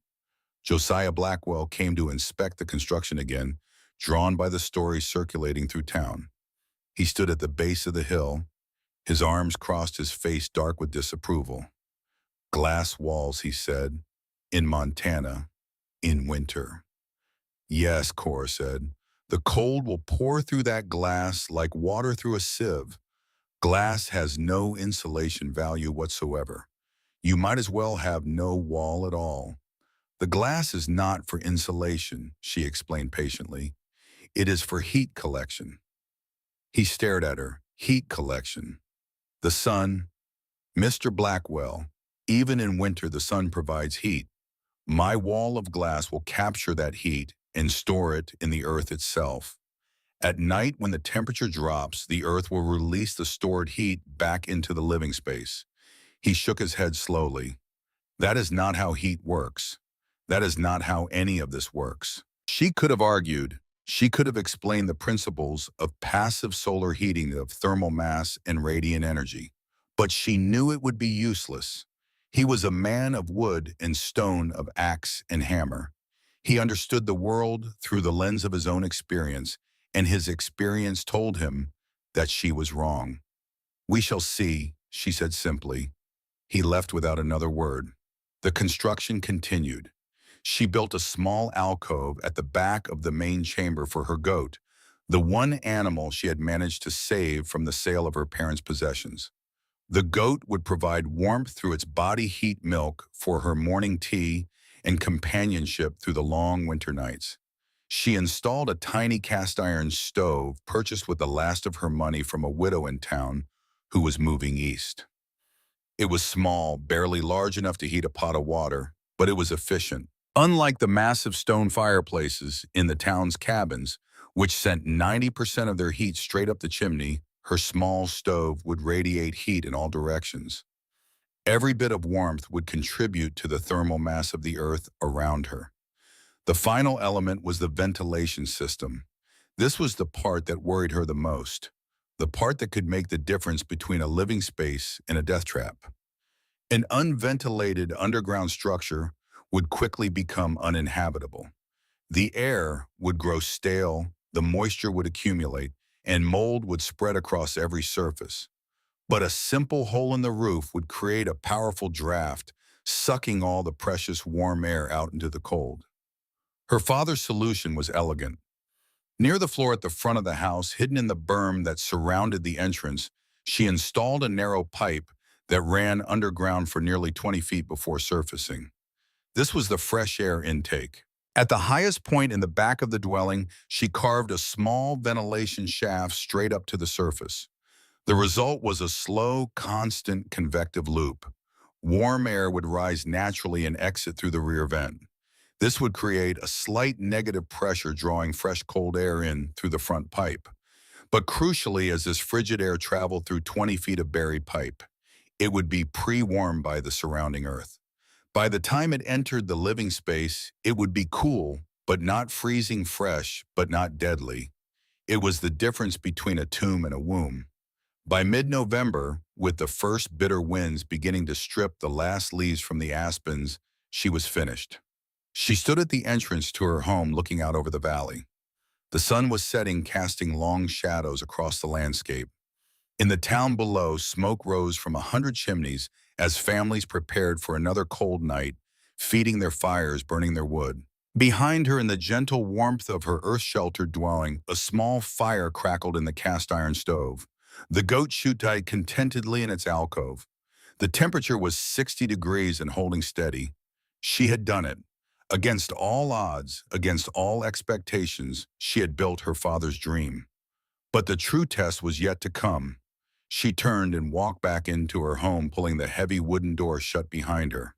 Josiah Blackwell came to inspect the construction again, drawn by the stories circulating through town. He stood at the base of the hill, his arms crossed, his face dark with disapproval. Glass walls, he said, in Montana, in winter. Yes, Cora said. The cold will pour through that glass like water through a sieve. Glass has no insulation value whatsoever. You might as well have no wall at all. The glass is not for insulation, she explained patiently. It is for heat collection. He stared at her. Heat collection. The sun, Mr. Blackwell, even in winter the sun provides heat. My wall of glass will capture that heat and store it in the earth itself. At night, when the temperature drops, the earth will release the stored heat back into the living space. He shook his head slowly. That is not how heat works. That is not how any of this works. She could have argued. She could have explained the principles of passive solar heating of thermal mass and radiant energy. But she knew it would be useless. He was a man of wood and stone, of axe and hammer. He understood the world through the lens of his own experience, and his experience told him that she was wrong. We shall see, she said simply. He left without another word. The construction continued. She built a small alcove at the back of the main chamber for her goat, the one animal she had managed to save from the sale of her parents' possessions. The goat would provide warmth through its body heat milk for her morning tea and companionship through the long winter nights. She installed a tiny cast iron stove purchased with the last of her money from a widow in town who was moving east. It was small, barely large enough to heat a pot of water, but it was efficient. Unlike the massive stone fireplaces in the town's cabins, which sent 90% of their heat straight up the chimney, her small stove would radiate heat in all directions. Every bit of warmth would contribute to the thermal mass of the earth around her. The final element was the ventilation system. This was the part that worried her the most, the part that could make the difference between a living space and a death trap. An unventilated underground structure would quickly become uninhabitable. The air would grow stale, the moisture would accumulate, and mold would spread across every surface. But a simple hole in the roof would create a powerful draft, sucking all the precious warm air out into the cold. Her father's solution was elegant. Near the floor at the front of the house, hidden in the berm that surrounded the entrance, she installed a narrow pipe that ran underground for nearly 20 feet before surfacing. This was the fresh air intake. At the highest point in the back of the dwelling, she carved a small ventilation shaft straight up to the surface. The result was a slow, constant convective loop. Warm air would rise naturally and exit through the rear vent. This would create a slight negative pressure, drawing fresh cold air in through the front pipe. But crucially, as this frigid air traveled through 20 feet of buried pipe, it would be pre-warmed by the surrounding earth. By the time it entered the living space, it would be cool, but not freezing, fresh, but not deadly. It was the difference between a tomb and a womb. By mid-November, with the first bitter winds beginning to strip the last leaves from the aspens, she was finished. She stood at the entrance to her home looking out over the valley. The sun was setting, casting long shadows across the landscape. In the town below, smoke rose from 100 chimneys as families prepared for another cold night, feeding their fires, burning their wood. Behind her, in the gentle warmth of her earth-sheltered dwelling, a small fire crackled in the cast-iron stove. The goat chewed contentedly in its alcove. The temperature was 60 degrees and holding steady. She had done it. Against all odds, against all expectations, she had built her father's dream. But the true test was yet to come. She turned and walked back into her home, pulling the heavy wooden door shut behind her.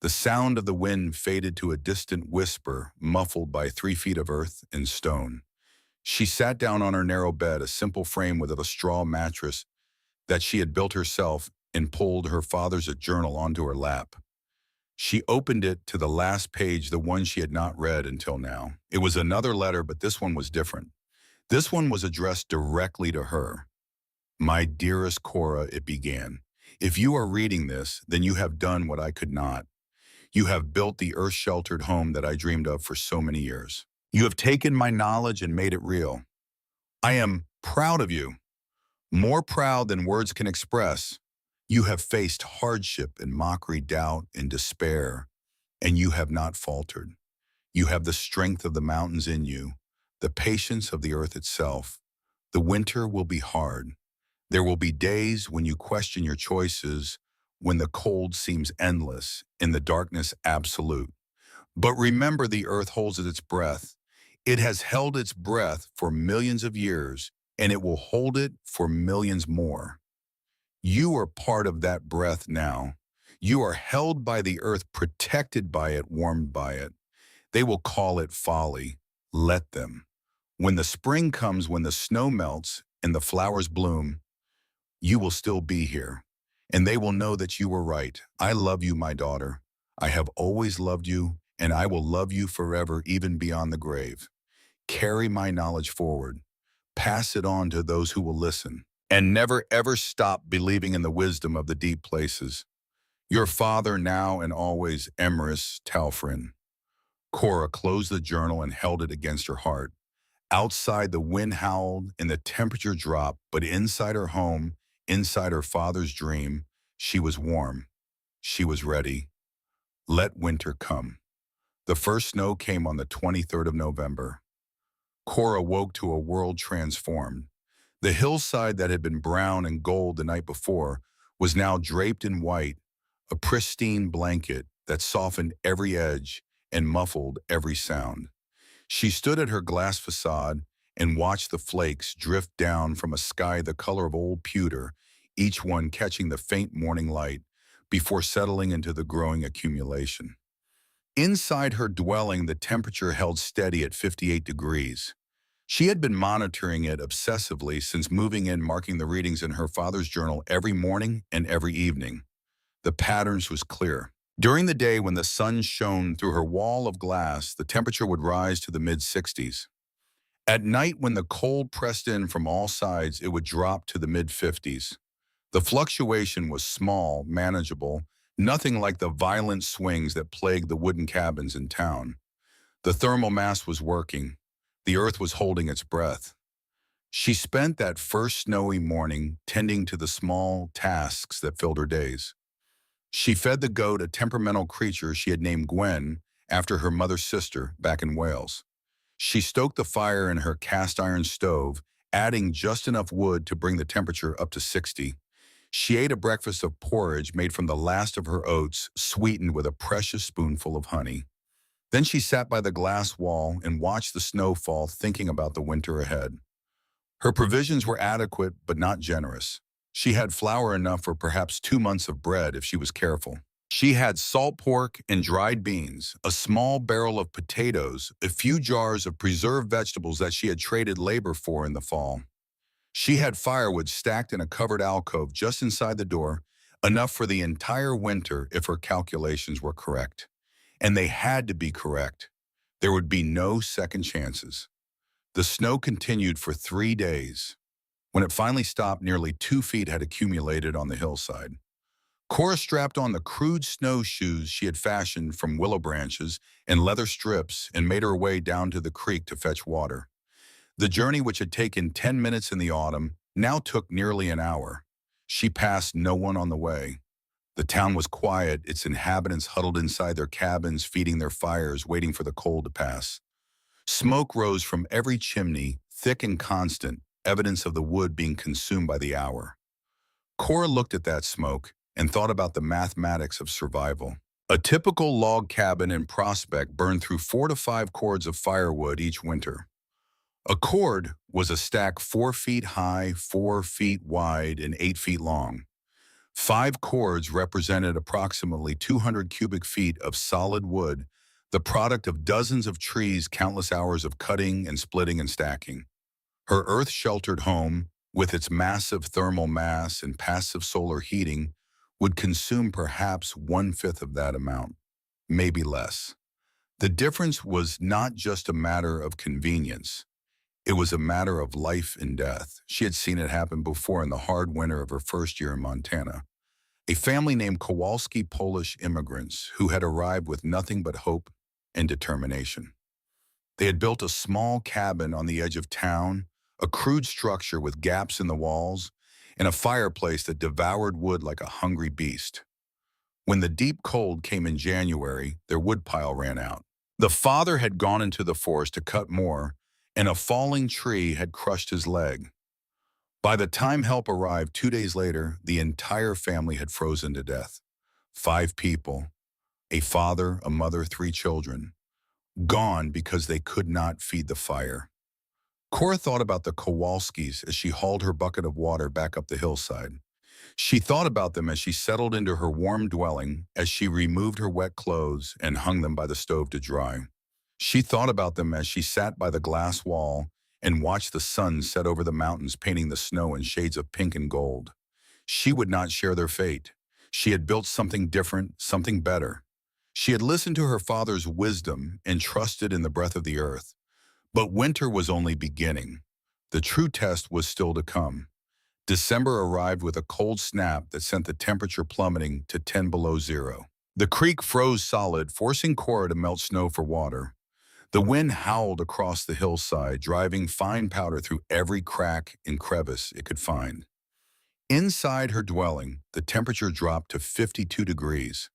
The sound of the wind faded to a distant whisper, muffled by 3 feet of earth and stone. She sat down on her narrow bed, a simple frame with a straw mattress that she had built herself, and pulled her father's journal onto her lap. She opened it to the last page, the one she had not read until now. It was another letter, but this one was different. This one was addressed directly to her. My dearest Cora, it began. If you are reading this, then you have done what I could not. You have built the earth-sheltered home that I dreamed of for so many years. You have taken my knowledge and made it real. I am Proud of you, more proud than words can express. You have faced hardship and mockery, doubt and despair, and you have not faltered. You have the strength of the mountains in you, the patience of the earth itself. The winter will be hard. There will be days when you question your choices, when the cold seems endless and the darkness absolute. But remember, the earth holds its breath. It has held its breath for millions of years, and it will hold it for millions more. You are part of that breath now. You are held by the earth, protected by it, warmed by it. They will call it folly. Let them. When the spring comes, when the snow melts and the flowers bloom, you will still be here. And they will know that you were right. I love you, my daughter. I have always loved you, and I will love you forever, even beyond the grave. Carry my knowledge forward. Pass it on to those who will listen. And never ever stop believing in the wisdom of the deep places. Your father now and always, Emrys Talfrin. Cora closed the journal and held it against her heart. Outside, the wind howled and the temperature dropped, but inside her home, inside her father's dream, she was warm. She was ready. Let winter come. The first snow came on the 23rd of November. Cora woke to a world transformed. The hillside that had been brown and gold the night before was now draped in white, a pristine blanket that softened every edge and muffled every sound. She stood at her glass facade and watched the flakes drift down from a sky the color of old pewter, each one catching the faint morning light before settling into the growing accumulation. Inside her dwelling, the temperature held steady at 58 degrees. She had been monitoring it obsessively since moving in, marking the readings in her father's journal every morning and every evening. The patterns was clear. During the day, when the sun shone through her wall of glass, the temperature would rise to the mid-60s. At night, when the cold pressed in from all sides, it would drop to the mid-50s. The fluctuation was small, manageable, nothing like the violent swings that plagued the wooden cabins in town. The thermal mass was working. The earth was holding its breath. She spent that first snowy morning tending to the small tasks that filled her days. She fed the goat, a temperamental creature she had named Gwen after her mother's sister back in Wales. She stoked the fire in her cast iron stove, adding just enough wood to bring the temperature up to 60. She ate a breakfast of porridge made from the last of her oats, sweetened with a precious spoonful of honey. Then she sat by the glass wall and watched the snow fall, thinking about the winter ahead. Her provisions were adequate but not generous. She had flour enough for perhaps 2 months of bread if she was careful. She had salt pork and dried beans, a small barrel of potatoes, a few jars of preserved vegetables that she had traded labor for in the fall. She had firewood stacked in a covered alcove just inside the door, enough for the entire winter if her calculations were correct. And they had to be correct. There would be no second chances. The snow continued for 3 days. When it finally stopped, nearly 2 feet had accumulated on the hillside. Cora strapped on the crude snowshoes she had fashioned from willow branches and leather strips and made her way down to the creek to fetch water. The journey, which had taken 10 minutes in the autumn, now took nearly an hour. She passed no one on the way. The town was quiet, its inhabitants huddled inside their cabins, feeding their fires, waiting for the cold to pass. Smoke rose from every chimney, thick and constant, evidence of the wood being consumed by the hour. Cora looked at that smoke and thought about the mathematics of survival. A typical log cabin in Prospect burned through 4 to 5 cords of firewood each winter. A cord was a stack 4 feet high, 4 feet wide, and 8 feet long. 5 cords represented approximately 200 cubic feet of solid wood, the product of dozens of trees, countless hours of cutting and splitting and stacking. Her earth-sheltered home, with its massive thermal mass and passive solar heating, would consume perhaps 1/5 of that amount, maybe less. The difference was not just a matter of convenience. It was a matter of life and death. She had seen it happen before in the hard winter of her first year in Montana. A family named Kowalski, Polish immigrants who had arrived with nothing but hope and determination. They had built a small cabin on the edge of town, a crude structure with gaps in the walls, and a fireplace that devoured wood like a hungry beast. When the deep cold came in January, their woodpile ran out. The father had gone into the forest to cut more, and a falling tree had crushed his leg. By the time help arrived 2 days later, the entire family had frozen to death. 5 people, a father, a mother, 3 children, gone because they could not feed the fire. Cora thought about the Kowalskis as she hauled her bucket of water back up the hillside. She thought about them as she settled into her warm dwelling, as she removed her wet clothes and hung them by the stove to dry. She thought about them as she sat by the glass wall and watched the sun set over the mountains, painting the snow in shades of pink and gold. She would not share their fate. She had built something different, something better. She had listened to her father's wisdom and trusted in the breath of the earth. But winter was only beginning. The true test was still to come. December arrived with a cold snap that sent the temperature plummeting to 10 below zero. The creek froze solid, forcing Cora to melt snow for water. The wind howled across the hillside, driving fine powder through every crack and crevice it could find. Inside her dwelling, the temperature dropped to 52 degrees.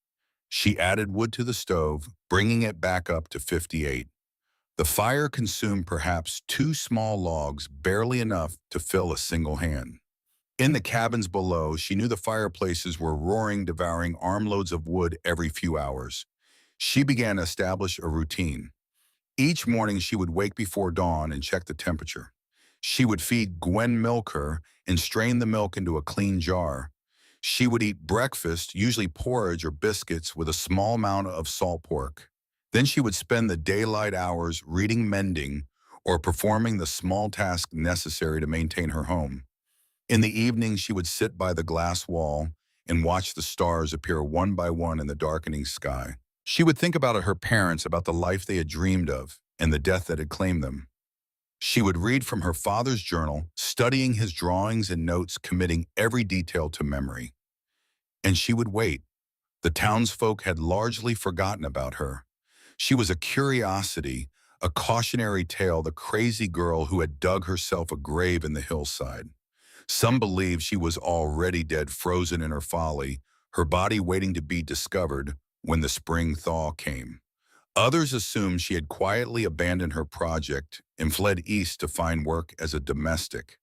She added wood to the stove, bringing it back up to 58. The fire consumed perhaps 2 small logs, barely enough to fill a single hand. In the cabins below, she knew the fireplaces were roaring, devouring armloads of wood every few hours. She began to establish a routine. Each morning she would wake before dawn and check the temperature. She would feed Gwen milker and strain the milk into a clean jar. She would eat breakfast, usually porridge or biscuits with a small amount of salt pork. Then she would spend the daylight hours reading, mending, or performing the small tasks necessary to maintain her home. In the evening, she would sit by the glass wall and watch the stars appear one by one in the darkening sky. She would think about her parents, about the life they had dreamed of, and the death that had claimed them. She would read from her father's journal, studying his drawings and notes, committing every detail to memory. And she would wait. The townsfolk had largely forgotten about her. She was a curiosity, a cautionary tale, the crazy girl who had dug herself a grave in the hillside. Some believed she was already dead, frozen in her folly, her body waiting to be discovered when the spring thaw came. Others assumed she had quietly abandoned her project and fled east to find work as a domestic.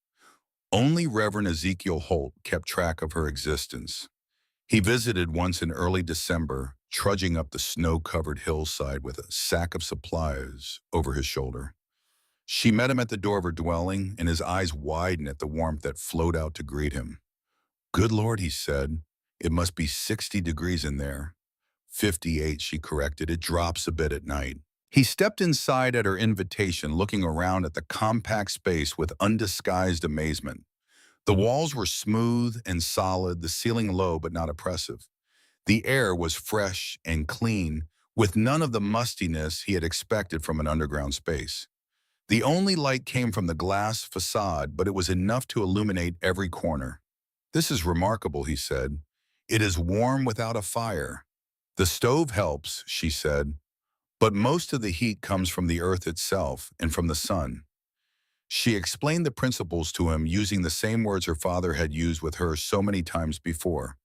Only Reverend Ezekiel Holt kept track of her existence. He visited once in early December, trudging up the snow-covered hillside with a sack of supplies over his shoulder. She met him at the door of her dwelling, and his eyes widened at the warmth that flowed out to greet him. "Good Lord," he said, "it must be 60 degrees in there." 58, she corrected. "It drops a bit at night." He stepped inside at her invitation, looking around at the compact space with undisguised amazement. The walls were smooth and solid, the ceiling low but not oppressive. The air was fresh and clean, with none of the mustiness he had expected from an underground space. The only light came from the glass facade, but it was enough to illuminate every corner. "This is remarkable," he said. "It is warm without a fire." "The stove helps," she said, "but most of the heat comes from the earth itself and from the sun." She explained the principles to him using the same words her father had used with her so many times before.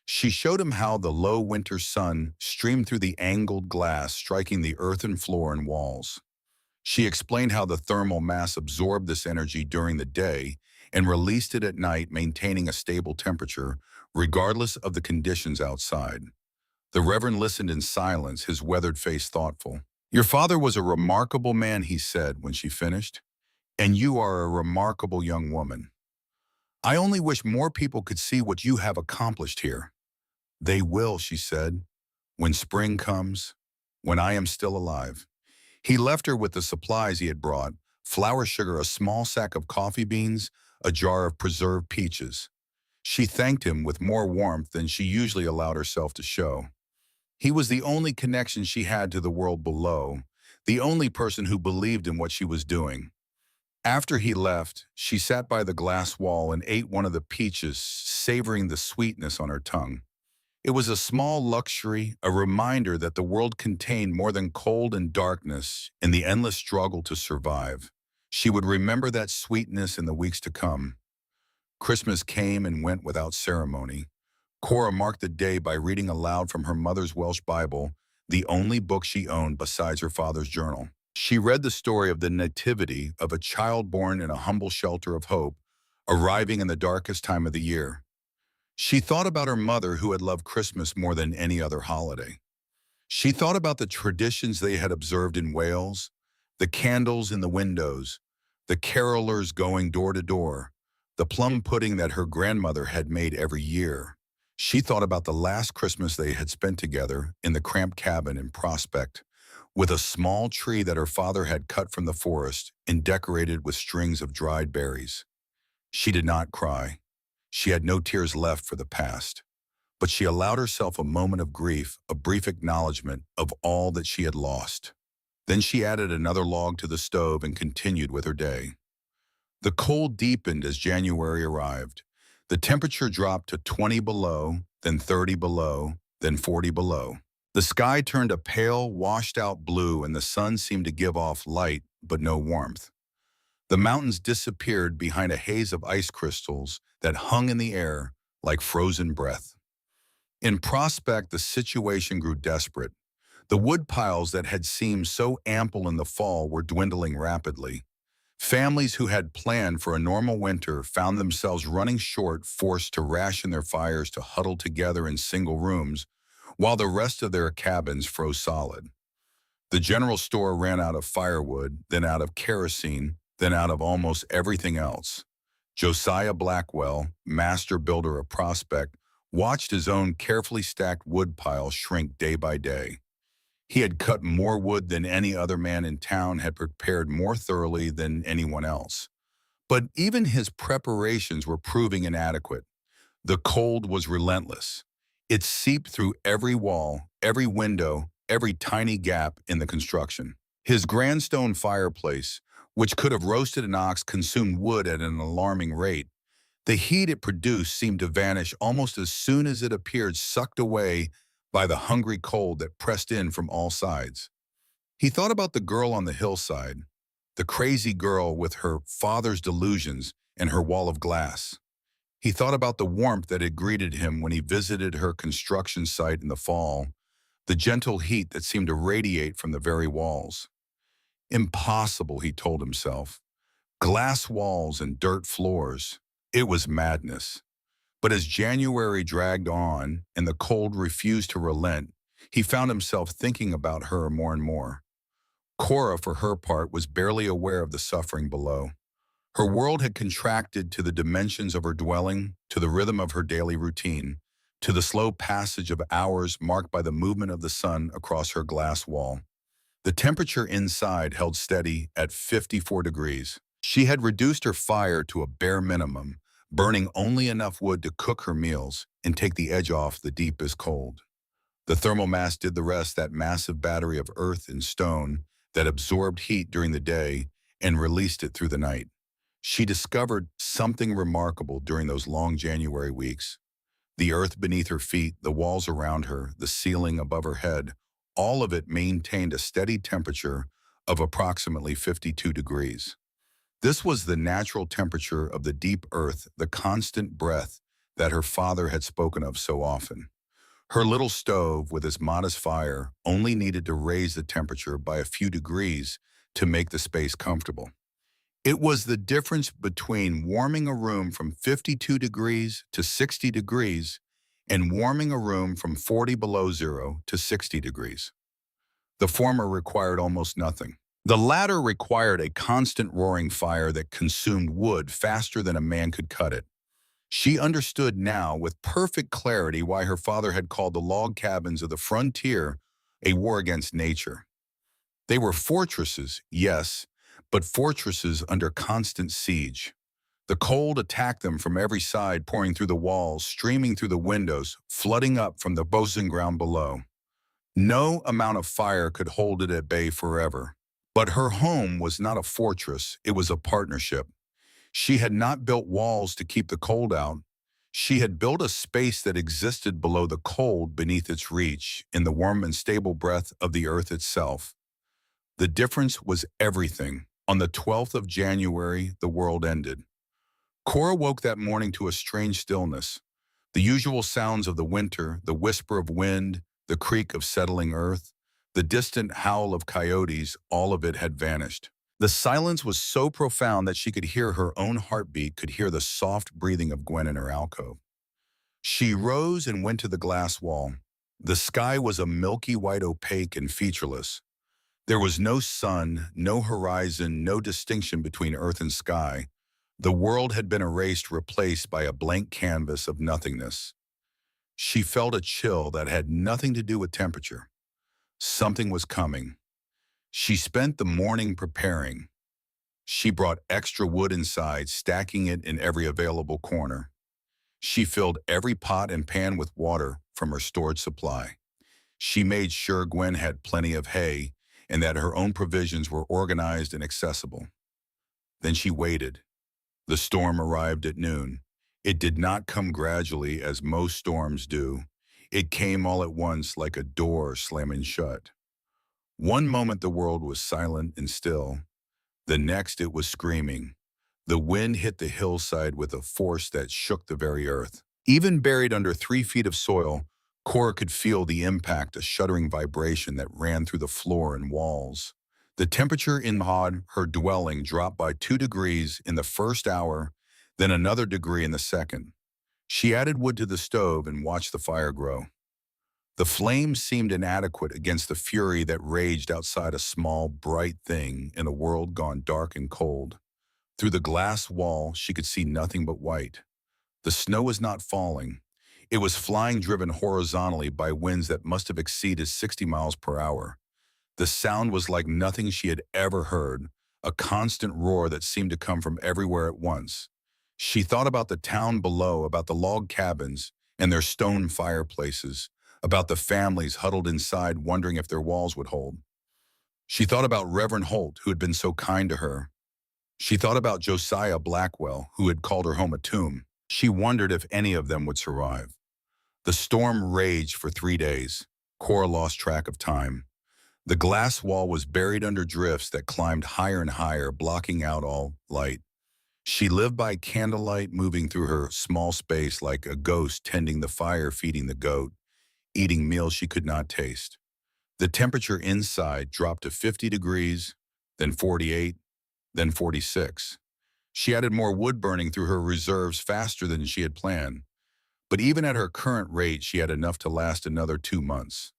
She showed him how the low winter sun streamed through the angled glass, striking the earthen floor and walls. She explained how the thermal mass absorbed this energy during the day and released it at night, maintaining a stable temperature regardless of the conditions outside. The Reverend listened in silence, his weathered face thoughtful. "Your father was a remarkable man," he said when she finished, "and you are a remarkable young woman. I only wish more people could see what you have accomplished here." "They will," she said, "when spring comes, when I am still alive." He left her with the supplies he had brought: flour, sugar, a small sack of coffee beans, a jar of preserved peaches. She thanked him with more warmth than she usually allowed herself to show. He was the only connection she had to the world below, the only person who believed in what she was doing. After he left, she sat by the glass wall and ate one of the peaches, savoring the sweetness on her tongue. It was a small luxury, a reminder that the world contained more than cold and darkness and the endless struggle to survive. She would remember that sweetness in the weeks to come. Christmas came and went without ceremony. Cora marked the day by reading aloud from her mother's Welsh Bible, the only book she owned besides her father's journal. She read the story of the nativity of a child born in a humble shelter of hope, arriving in the darkest time of the year. She thought about her mother who had loved Christmas more than any other holiday. She thought about the traditions they had observed in Wales, the candles in the windows, the carolers going door to door, the plum pudding that her grandmother had made every year. She thought about the last Christmas they had spent together in the cramped cabin in Prospect, with a small tree that her father had cut from the forest and decorated with strings of dried berries. She did not cry. She had no tears left for the past. But she allowed herself a moment of grief, a brief acknowledgement of all that she had lost. Then she added another log to the stove and continued with her day. The cold deepened as January arrived. The temperature dropped to 20 below, then 30 below, then 40 below. The sky turned a pale, washed-out blue and the sun seemed to give off light but no warmth. The mountains disappeared behind a haze of ice crystals that hung in the air like frozen breath. In Prospect, the situation grew desperate. The wood piles that had seemed so ample in the fall were dwindling rapidly. Families who had planned for a normal winter found themselves running short, forced to ration their fires to huddle together in single rooms, while the rest of their cabins froze solid. The general store ran out of firewood, then out of kerosene, then out of almost everything else. Josiah Blackwell, master builder of Prospect, watched his own carefully stacked wood pile shrink day by day. He had cut more wood than any other man in town, had prepared more thoroughly than anyone else. But even his preparations were proving inadequate. The cold was relentless. It seeped through every wall, every window, every tiny gap in the construction. His grand stone fireplace, which could have roasted an ox, consumed wood at an alarming rate. The heat it produced seemed to vanish almost as soon as it appeared, sucked away by the hungry cold that pressed in from all sides. He thought about the girl on the hillside, the crazy girl with her father's delusions and her wall of glass. He thought about the warmth that had greeted him when he visited her construction site in the fall, the gentle heat that seemed to radiate from the very walls. Impossible, he told himself. Glass walls and dirt floors. It was madness. But as January dragged on and the cold refused to relent, he found himself thinking about her more and more. Cora, for her part, was barely aware of the suffering below. Her world had contracted to the dimensions of her dwelling, to the rhythm of her daily routine, to the slow passage of hours marked by the movement of the sun across her glass wall. The temperature inside held steady at 54 degrees. She had reduced her fire to a bare minimum, burning only enough wood to cook her meals and take the edge off the deepest cold. The thermal mass did the rest, that massive battery of earth and stone that absorbed heat during the day and released it through the night. She discovered something remarkable during those long January weeks. The earth beneath her feet, the walls around her, the ceiling above her head, all of it maintained a steady temperature of approximately 52 degrees. This was the natural temperature of the deep earth, the constant breath that her father had spoken of so often. Her little stove, with its modest fire, only needed to raise the temperature by a few degrees to make the space comfortable. It was the difference between warming a room from 52 degrees to 60 degrees and warming a room from 40 below zero to 60 degrees. The former required almost nothing. The latter required a constant roaring fire that consumed wood faster than a man could cut it. She understood now with perfect clarity why her father had called the log cabins of the frontier a war against nature. They were fortresses, yes, but fortresses under constant siege. The cold attacked them from every side, pouring through the walls, streaming through the windows, flooding up from the boatswain ground below. No amount of fire could hold it at bay forever. But her home was not a fortress, it was a partnership. She had not built walls to keep the cold out. She had built a space that existed below the cold beneath its reach, in the warm and stable breath of the earth itself. The difference was everything. On the 12th of January, the world ended. Cora woke that morning to a strange stillness. The usual sounds of the winter, the whisper of wind, the creak of settling earth, the distant howl of coyotes, all of it had vanished. The silence was so profound that she could hear her own heartbeat, could hear the soft breathing of Gwen in her alcove. She rose and went to the glass wall. The sky was a milky white, opaque and featureless. There was no sun, no horizon, no distinction between earth and sky. The world had been erased, replaced by a blank canvas of nothingness. She felt a chill that had nothing to do with temperature. Something was coming. She spent the morning preparing. She brought extra wood inside, stacking it in every available corner. She filled every pot and pan with water from her stored supply. She made sure Gwen had plenty of hay and that her own provisions were organized and accessible. Then she waited. The storm arrived at noon. It did not come gradually as most storms do. It came all at once like a door slamming shut. One moment the world was silent and still. The next it was screaming. The wind hit the hillside with a force that shook the very earth. Even buried under 3 feet of soil, Cora could feel the impact, a shuddering vibration that ran through the floor and walls. The temperature in her dwelling dropped by 2 degrees in the first hour, then another degree in the second. She added wood to the stove and watched the fire grow. The flames seemed inadequate against the fury that raged outside, a small, bright thing in a world gone dark and cold. Through the glass wall, she could see nothing but white. The snow was not falling. It was flying, driven horizontally by winds that must have exceeded 60 miles per hour. The sound was like nothing she had ever heard, a constant roar that seemed to come from everywhere at once. She thought about the town below, about the log cabins and their stone fireplaces, about the families huddled inside wondering if their walls would hold. She thought about Reverend Holt, who had been so kind to her. She thought about Josiah Blackwell, who had called her home a tomb. She wondered if any of them would survive. The storm raged for 3 days. Cora lost track of time. The glass wall was buried under drifts that climbed higher and higher, blocking out all light. She lived by candlelight, moving through her small space like a ghost tending the fire, feeding the goat, eating meals she could not taste. The temperature inside dropped to 50 degrees, then 48, then 46. She added more wood burning through her reserves faster than she had planned. But even at her current rate, she had enough to last another 2 months.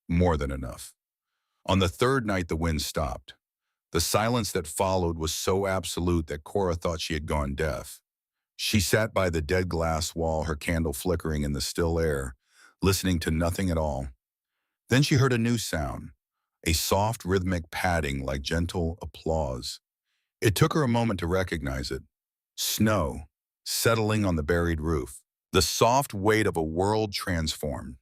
More than enough. On the third night, the wind stopped. The silence that followed was so absolute that Cora thought she had gone deaf. She sat by the dead glass wall, her candle flickering in the still air, listening to nothing at all. Then she heard a new sound, a soft, rhythmic padding like gentle applause. It took her a moment to recognize it. Snow, settling on the buried roof. The soft weight of a world transformed.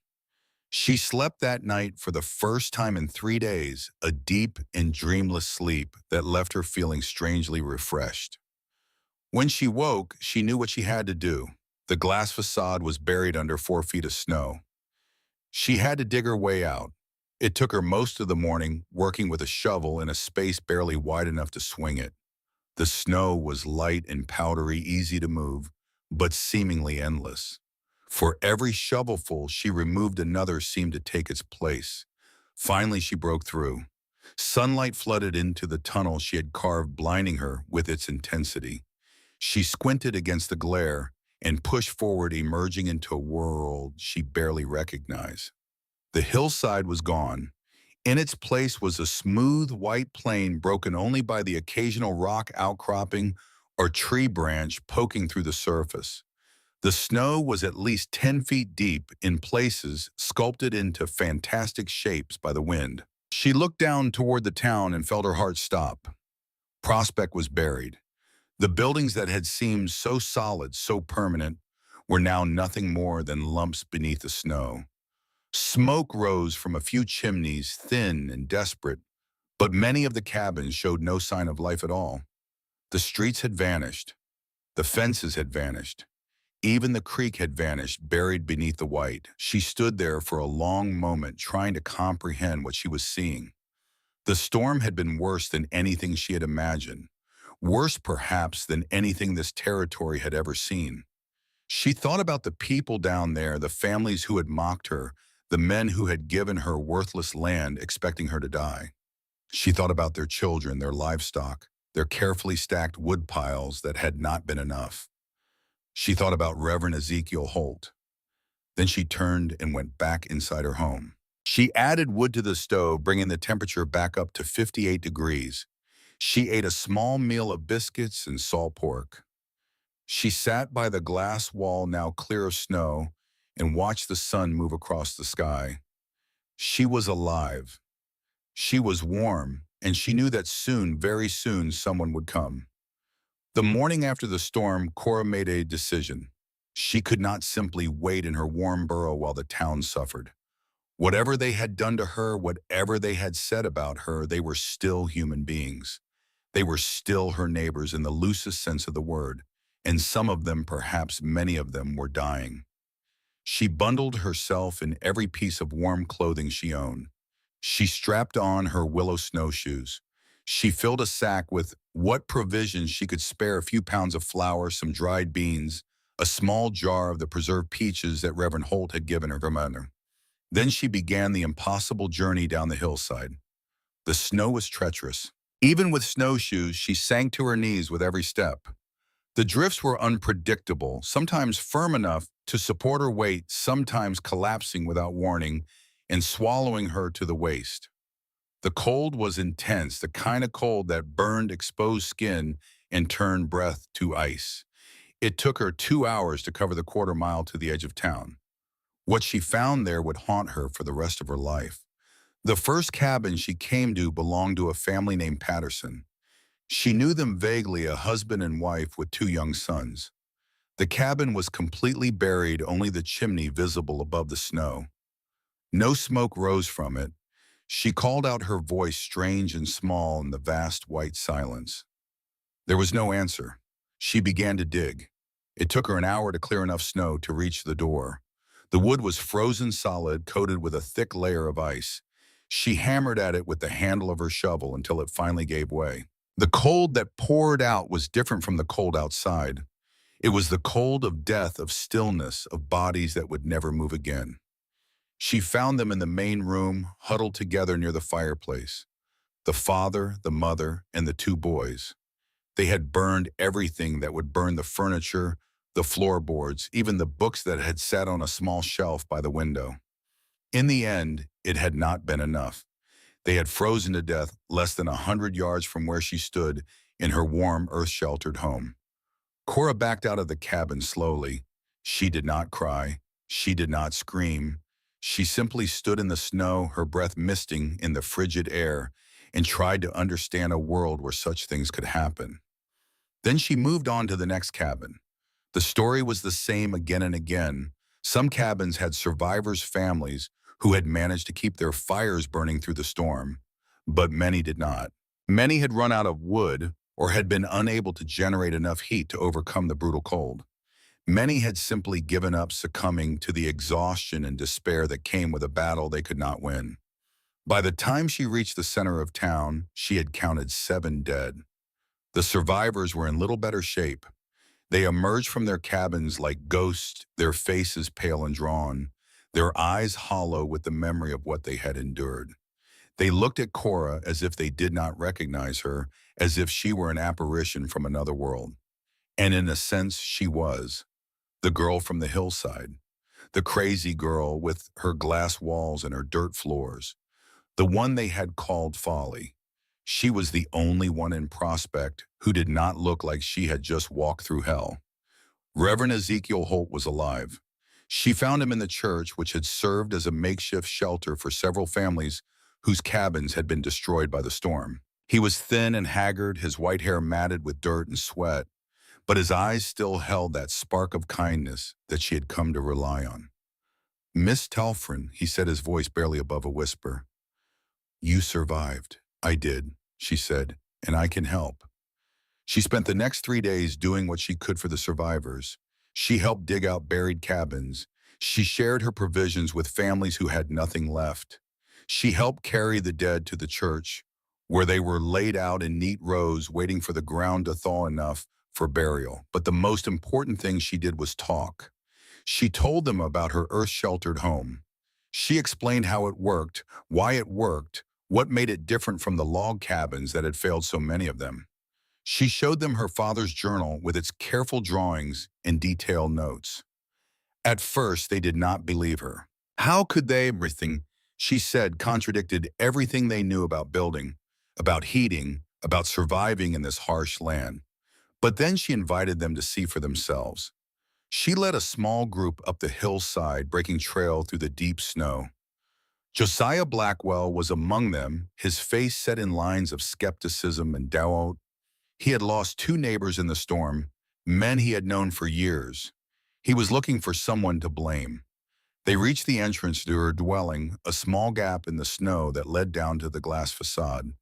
She slept that night for the first time in 3 days, a deep and dreamless sleep that left her feeling strangely refreshed. When she woke, she knew what she had to do. The glass facade was buried under 4 feet of snow. She had to dig her way out. It took her most of the morning, working with a shovel in a space barely wide enough to swing it. The snow was light and powdery, easy to move, but seemingly endless. For every shovelful she removed, another seemed to take its place. Finally, she broke through. Sunlight flooded into the tunnel she had carved, blinding her with its intensity. She squinted against the glare and pushed forward, emerging into a world she barely recognized. The hillside was gone. In its place was a smooth white plain broken only by the occasional rock outcropping or tree branch poking through the surface. The snow was at least 10 feet deep, in places sculpted into fantastic shapes by the wind. She looked down toward the town and felt her heart stop. Prospect was buried. The buildings that had seemed so solid, so permanent, were now nothing more than lumps beneath the snow. Smoke rose from a few chimneys, thin and desperate, but many of the cabins showed no sign of life at all. The streets had vanished. The fences had vanished. Even the creek had vanished, buried beneath the white. She stood there for a long moment, trying to comprehend what she was seeing. The storm had been worse than anything she had imagined, worse perhaps than anything this territory had ever seen. She thought about the people down there, the families who had mocked her, the men who had given her worthless land expecting her to die. She thought about their children, their livestock, their carefully stacked wood piles that had not been enough. She thought about Reverend Ezekiel Holt. Then she turned and went back inside her home. She added wood to the stove, bringing the temperature back up to 58 degrees. She ate a small meal of biscuits and salt pork. She sat by the glass wall now clear of snow and watched the sun move across the sky. She was alive. She was warm, and she knew that soon, very soon, someone would come. The morning after the storm, Cora made a decision. She could not simply wait in her warm burrow while the town suffered. Whatever they had done to her, whatever they had said about her, they were still human beings. They were still her neighbors in the loosest sense of the word, and some of them, perhaps many of them, were dying. She bundled herself in every piece of warm clothing she owned. She strapped on her willow snowshoes. She filled a sack with what provisions she could spare: a few pounds of flour, some dried beans, a small jar of the preserved peaches that Reverend Holt had given her mother. Then she began the impossible journey down the hillside. The snow was treacherous. Even with snowshoes, she sank to her knees with every step. The drifts were unpredictable, sometimes firm enough to support her weight, sometimes collapsing without warning and swallowing her to the waist. The cold was intense, the kind of cold that burned exposed skin and turned breath to ice. It took her 2 hours to cover the quarter-mile to the edge of town. What she found there would haunt her for the rest of her life. The first cabin she came to belonged to a family named Patterson. She knew them vaguely, a husband and wife with 2 young sons. The cabin was completely buried, only the chimney visible above the snow. No smoke rose from it. She called out, her voice strange and small in the vast white silence. There was no answer. She began to dig. It took her an hour to clear enough snow to reach the door. The wood was frozen solid, coated with a thick layer of ice. She hammered at it with the handle of her shovel until it finally gave way. The cold that poured out was different from the cold outside. It was the cold of death, of stillness, of bodies that would never move again. She found them in the main room, huddled together near the fireplace. The father, the mother, and the 2 boys. They had burned everything that would burn: the furniture, the floorboards, even the books that had sat on a small shelf by the window. In the end, it had not been enough. They had frozen to death less than 100 yards from where she stood in her warm, earth-sheltered home. Cora backed out of the cabin slowly. She did not cry. She did not scream. She simply stood in the snow, her breath misting in the frigid air, and tried to understand a world where such things could happen. Then she moved on to the next cabin. The story was the same again and again. Some cabins had survivors' families who had managed to keep their fires burning through the storm, but many did not. Many had run out of wood or had been unable to generate enough heat to overcome the brutal cold. Many had simply given up, succumbing to the exhaustion and despair that came with a battle they could not win. By the time she reached the center of town, she had counted 7 dead. The survivors were in little better shape. They emerged from their cabins like ghosts, their faces pale and drawn, their eyes hollow with the memory of what they had endured. They looked at Cora as if they did not recognize her, as if she were an apparition from another world. And in a sense, she was. The girl from the hillside. The crazy girl with her glass walls and her dirt floors. The one they had called Folly. She was the only one in Prospect who did not look like she had just walked through hell. Reverend Ezekiel Holt was alive. She found him in the church, which had served as a makeshift shelter for several families whose cabins had been destroyed by the storm. He was thin and haggard, his white hair matted with dirt and sweat, but his eyes still held that spark of kindness that she had come to rely on. "Miss Telfrin," he said, his voice barely above a whisper. "You survived." "I did," she said, "and I can help." She spent the next 3 days doing what she could for the survivors. She helped dig out buried cabins. She shared her provisions with families who had nothing left. She helped carry the dead to the church, where they were laid out in neat rows waiting for the ground to thaw enough for burial. But the most important thing she did was talk. She told them about her earth-sheltered home. She explained how it worked, why it worked, what made it different from the log cabins that had failed so many of them. She showed them her father's journal with its careful drawings and detailed notes. At first, they did not believe her. How could they? Everything she said contradicted everything they knew about building, about heating, about surviving in this harsh land. But then she invited them to see for themselves. She led a small group up the hillside, breaking trail through the deep snow. Josiah Blackwell was among them, his face set in lines of skepticism and doubt. He had lost two neighbors in the storm, men he had known for years. He was looking for someone to blame. They reached the entrance to her dwelling, a small gap in the snow that led down to the glass facade.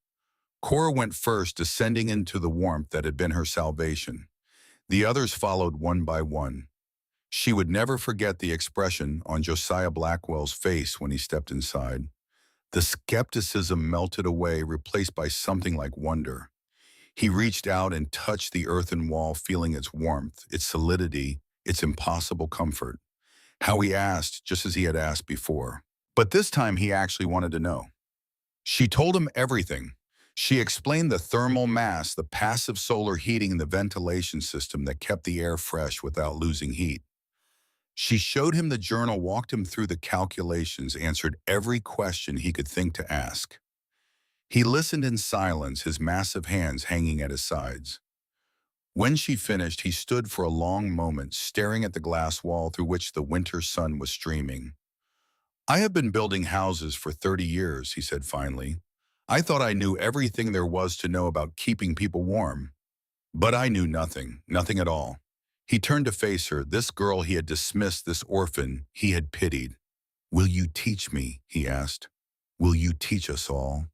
Cora went first, descending into the warmth that had been her salvation. The others followed one by one. She would never forget the expression on Josiah Blackwell's face when he stepped inside. The skepticism melted away, replaced by something like wonder. He reached out and touched the earthen wall, feeling its warmth, its solidity, its impossible comfort. How he asked, just as he had asked before. But this time he actually wanted to know. She told him everything. She explained the thermal mass, the passive solar heating, and the ventilation system that kept the air fresh without losing heat. She showed him the journal, walked him through the calculations, answered every question he could think to ask. He listened in silence, his massive hands hanging at his sides. When she finished, he stood for a long moment, staring at the glass wall through which the winter sun was streaming. "I have been building houses for 30 years, he said finally. "I thought I knew everything there was to know about keeping people warm. But I knew nothing, nothing at all." He turned to face her, this girl he had dismissed, this orphan he had pitied. "Will you teach me?" he asked. "Will you teach us all?"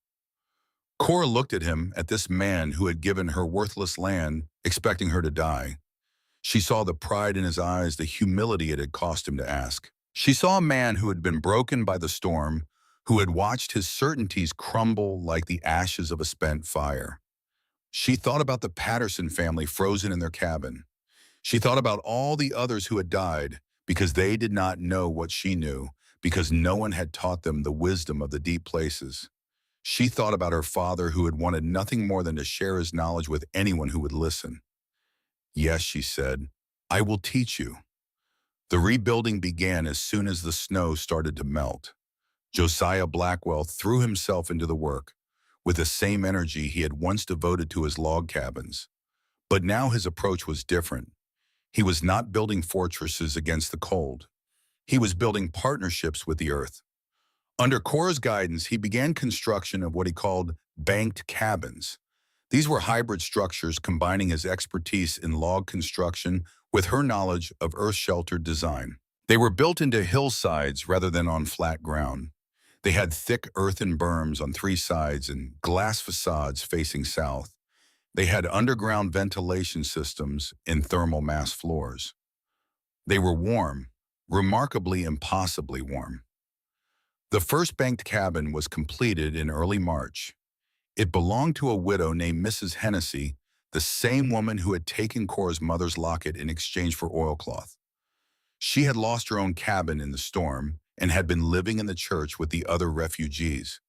Cora looked at him, at this man who had given her worthless land, expecting her to die. She saw the pride in his eyes, the humility it had cost him to ask. She saw a man who had been broken by the storm, who had watched his certainties crumble like the ashes of a spent fire. She thought about the Patterson family frozen in their cabin. She thought about all the others who had died because they did not know what she knew, because no one had taught them the wisdom of the deep places. She thought about her father, who had wanted nothing more than to share his knowledge with anyone who would listen. "Yes," she said, "I will teach you." The rebuilding began as soon as the snow started to melt. Josiah Blackwell threw himself into the work with the same energy he had once devoted to his log cabins. But now his approach was different. He was not building fortresses against the cold. He was building partnerships with the earth. Under Cora's guidance, he began construction of what he called banked cabins. These were hybrid structures combining his expertise in log construction with her knowledge of earth-sheltered design. They were built into hillsides rather than on flat ground. They had thick earthen berms on three sides and glass facades facing south. They had underground ventilation systems and thermal mass floors. They were warm, remarkably impossibly warm. The first banked cabin was completed in early March. It belonged to a widow named Mrs. Hennessy, the same woman who had taken Cora's mother's locket in exchange for oilcloth. She had lost her own cabin in the storm and had been living in the church with the other refugees.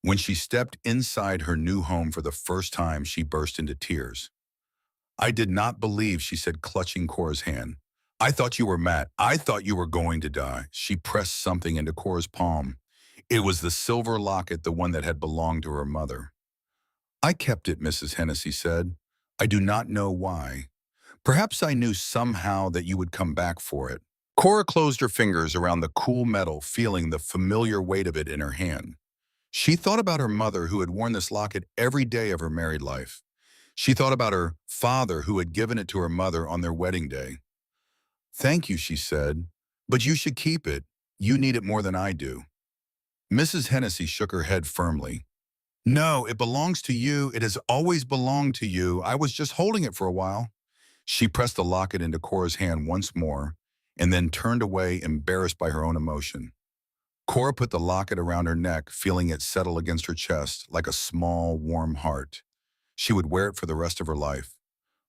When she stepped inside her new home for the first time, she burst into tears. "I did not believe," she said, clutching Cora's hand. "I thought you were mad. I thought you were going to die." She pressed something into Cora's palm. It was the silver locket, the one that had belonged to her mother. "I kept it," Mrs. Hennessy said. "I do not know why. Perhaps I knew somehow that you would come back for it." Cora closed her fingers around the cool metal, feeling the familiar weight of it in her hand. She thought about her mother, who had worn this locket every day of her married life. She thought about her father, who had given it to her mother on their wedding day. "Thank you," she said, "but you should keep it. You need it more than I do." Mrs. Hennessy shook her head firmly. "No, it belongs to you. It has always belonged to you. I was just holding it for a while." She pressed the locket into Cora's hand once more, and then turned away, embarrassed by her own emotion. Cora put the locket around her neck, feeling it settle against her chest like a small, warm heart. She would wear it for the rest of her life.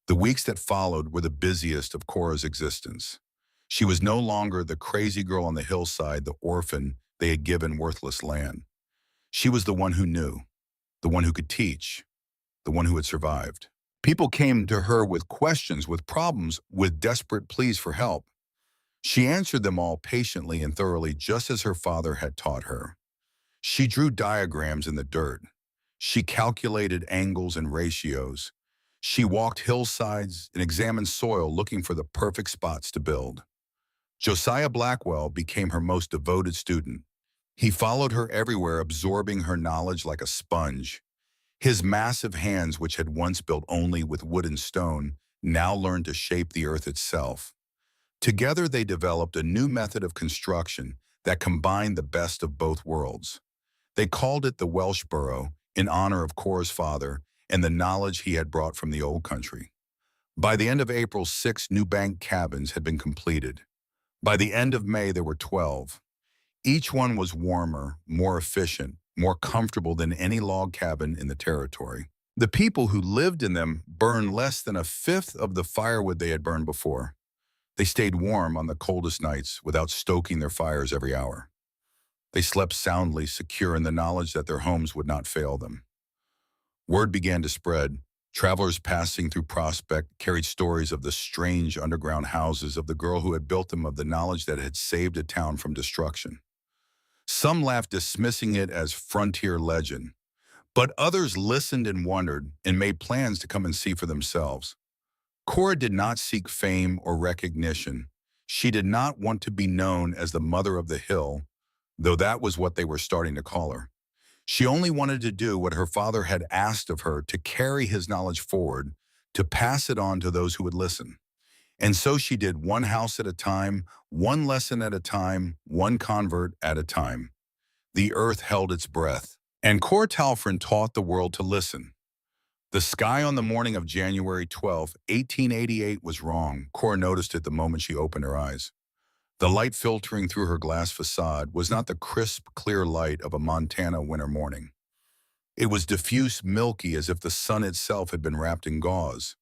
The weeks that followed were the busiest of Cora's existence. She was no longer the crazy girl on the hillside, the orphan they had given worthless land. She was the one who knew, the one who could teach, the one who had survived. People came to her with questions, with problems, with desperate pleas for help. She answered them all patiently and thoroughly, just as her father had taught her. She drew diagrams in the dirt. She calculated angles and ratios. She walked hillsides and examined soil, looking for the perfect spots to build. Josiah Blackwell became her most devoted student. He followed her everywhere, absorbing her knowledge like a sponge. His massive hands, which had once built only with wood and stone, now learned to shape the earth itself. Together they developed a new method of construction that combined the best of both worlds. They called it the Welsh Burrow, in honor of Cora's father and the knowledge he had brought from the old country. By the end of April, 6 new bank cabins had been completed. By the end of May, there were 12. Each one was warmer, more efficient, more comfortable than any log cabin in the territory. The people who lived in them burned less than a fifth of the firewood they had burned before. They stayed warm on the coldest nights without stoking their fires every hour. They slept soundly, secure in the knowledge that their homes would not fail them. Word began to spread. Travelers passing through Prospect carried stories of the strange underground houses of the girl who had built them, of the knowledge that had saved a town from destruction. Some laughed, dismissing it as frontier legend, but others listened and wondered and made plans to come and see for themselves. Cora did not seek fame or recognition. She did not want to be known as the mother of the hill, though that was what they were starting to call her. She only wanted to do what her father had asked of her, to carry his knowledge forward, to pass it on to those who would listen. And so she did, one house at a time, one lesson at a time, one convert at a time. The earth held its breath, and Cora Talfrin taught the world to listen. The sky on the morning of January 12, 1888 was wrong. Cora noticed it the moment she opened her eyes. The light filtering through her glass facade was not the crisp, clear light of a Montana winter morning. It was diffuse, milky, as if the sun itself had been wrapped in gauze.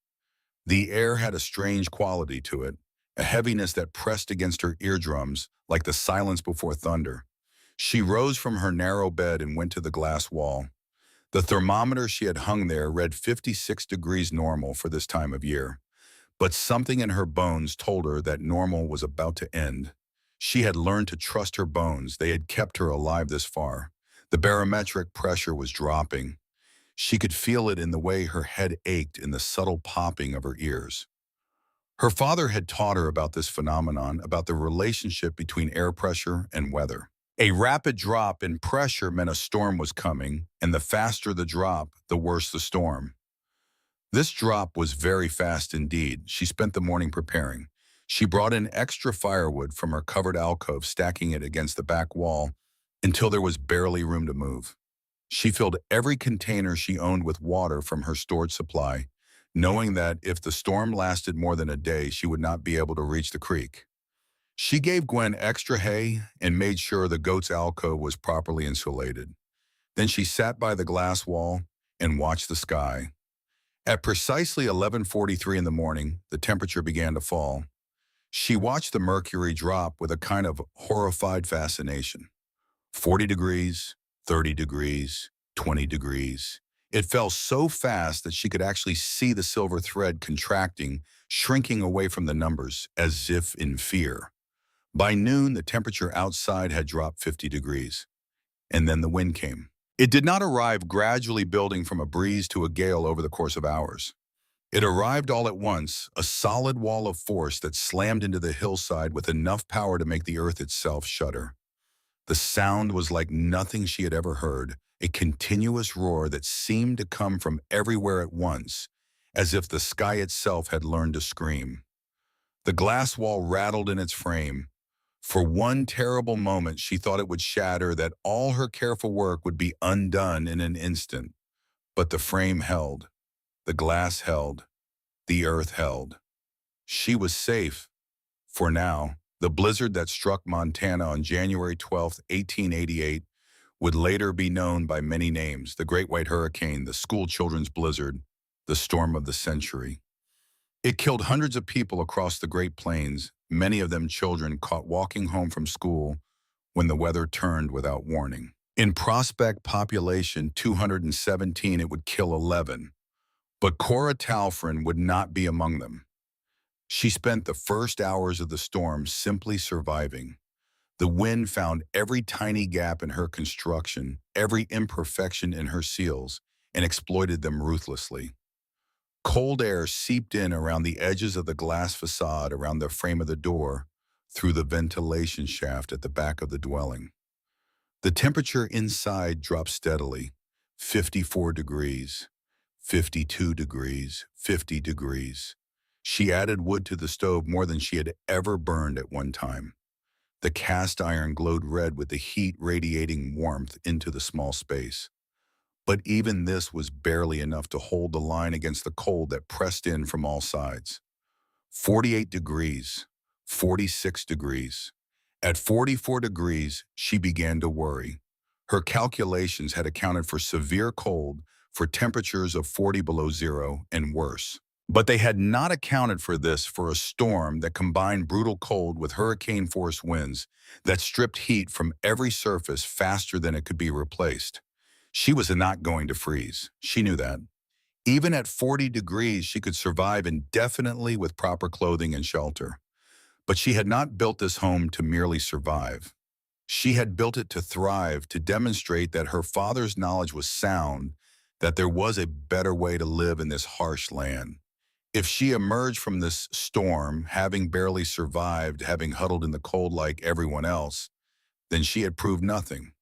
The air had a strange quality to it, a heaviness that pressed against her eardrums like the silence before thunder. She rose from her narrow bed and went to the glass wall. The thermometer she had hung there read 56 degrees normal for this time of year. But something in her bones told her that normal was about to end. She had learned to trust her bones. They had kept her alive this far. The barometric pressure was dropping. She could feel it in the way her head ached, in the subtle popping of her ears. Her father had taught her about this phenomenon, about the relationship between air pressure and weather. A rapid drop in pressure meant a storm was coming, and the faster the drop, the worse the storm. This drop was very fast indeed. She spent the morning preparing. She brought in extra firewood from her covered alcove, stacking it against the back wall until there was barely room to move. She filled every container she owned with water from her stored supply, knowing that if the storm lasted more than a day, she would not be able to reach the creek. She gave Gwen extra hay and made sure the goat's alcove was properly insulated. Then she sat by the glass wall and watched the sky. At precisely 11:43 in the morning, the temperature began to fall. She watched the mercury drop with a kind of horrified fascination. 40 degrees, 30 degrees, 20 degrees. It fell so fast that she could actually see the silver thread contracting, shrinking away from the numbers, as if in fear. By noon, the temperature outside had dropped 50 degrees. And then the wind came. It did not arrive gradually, building from a breeze to a gale over the course of hours. It arrived all at once, a solid wall of force that slammed into the hillside with enough power to make the earth itself shudder. The sound was like nothing she had ever heard, a continuous roar that seemed to come from everywhere at once, as if the sky itself had learned to scream. The glass wall rattled in its frame. For one terrible moment, she thought it would shatter, that all her careful work would be undone in an instant. But the frame held. The glass held. The earth held. She was safe. For now. The blizzard that struck Montana on January 12, 1888, would later be known by many names: the Great White Hurricane, the school children's blizzard, the storm of the century. It killed hundreds of people across the Great Plains, many of them children caught walking home from school when the weather turned without warning. In Prospect population 217, it would kill 11, but Cora Talfrin would not be among them. She spent the first hours of the storm simply surviving. The wind found every tiny gap in her construction, every imperfection in her seals, and exploited them ruthlessly. Cold air seeped in around the edges of the glass facade around the frame of the door, through the ventilation shaft at the back of the dwelling. The temperature inside dropped steadily: 54 degrees, 52 degrees, 50 degrees. She added wood to the stove more than she had ever burned at one time. The cast iron glowed red with the heat radiating warmth into the small space. But even this was barely enough to hold the line against the cold that pressed in from all sides. 48 degrees, 46 degrees. At 44 degrees, she began to worry. Her calculations had accounted for severe cold, for temperatures of 40 below zero and worse. But they had not accounted for a storm that combined brutal cold with hurricane-force winds that stripped heat from every surface faster than it could be replaced. She was not going to freeze. She knew that. Even at 40 degrees, she could survive indefinitely with proper clothing and shelter. But she had not built this home to merely survive. She had built it to thrive, to demonstrate that her father's knowledge was sound, that there was a better way to live in this harsh land. If she emerged from this storm, having barely survived, having huddled in the cold like everyone else, then she had proved nothing.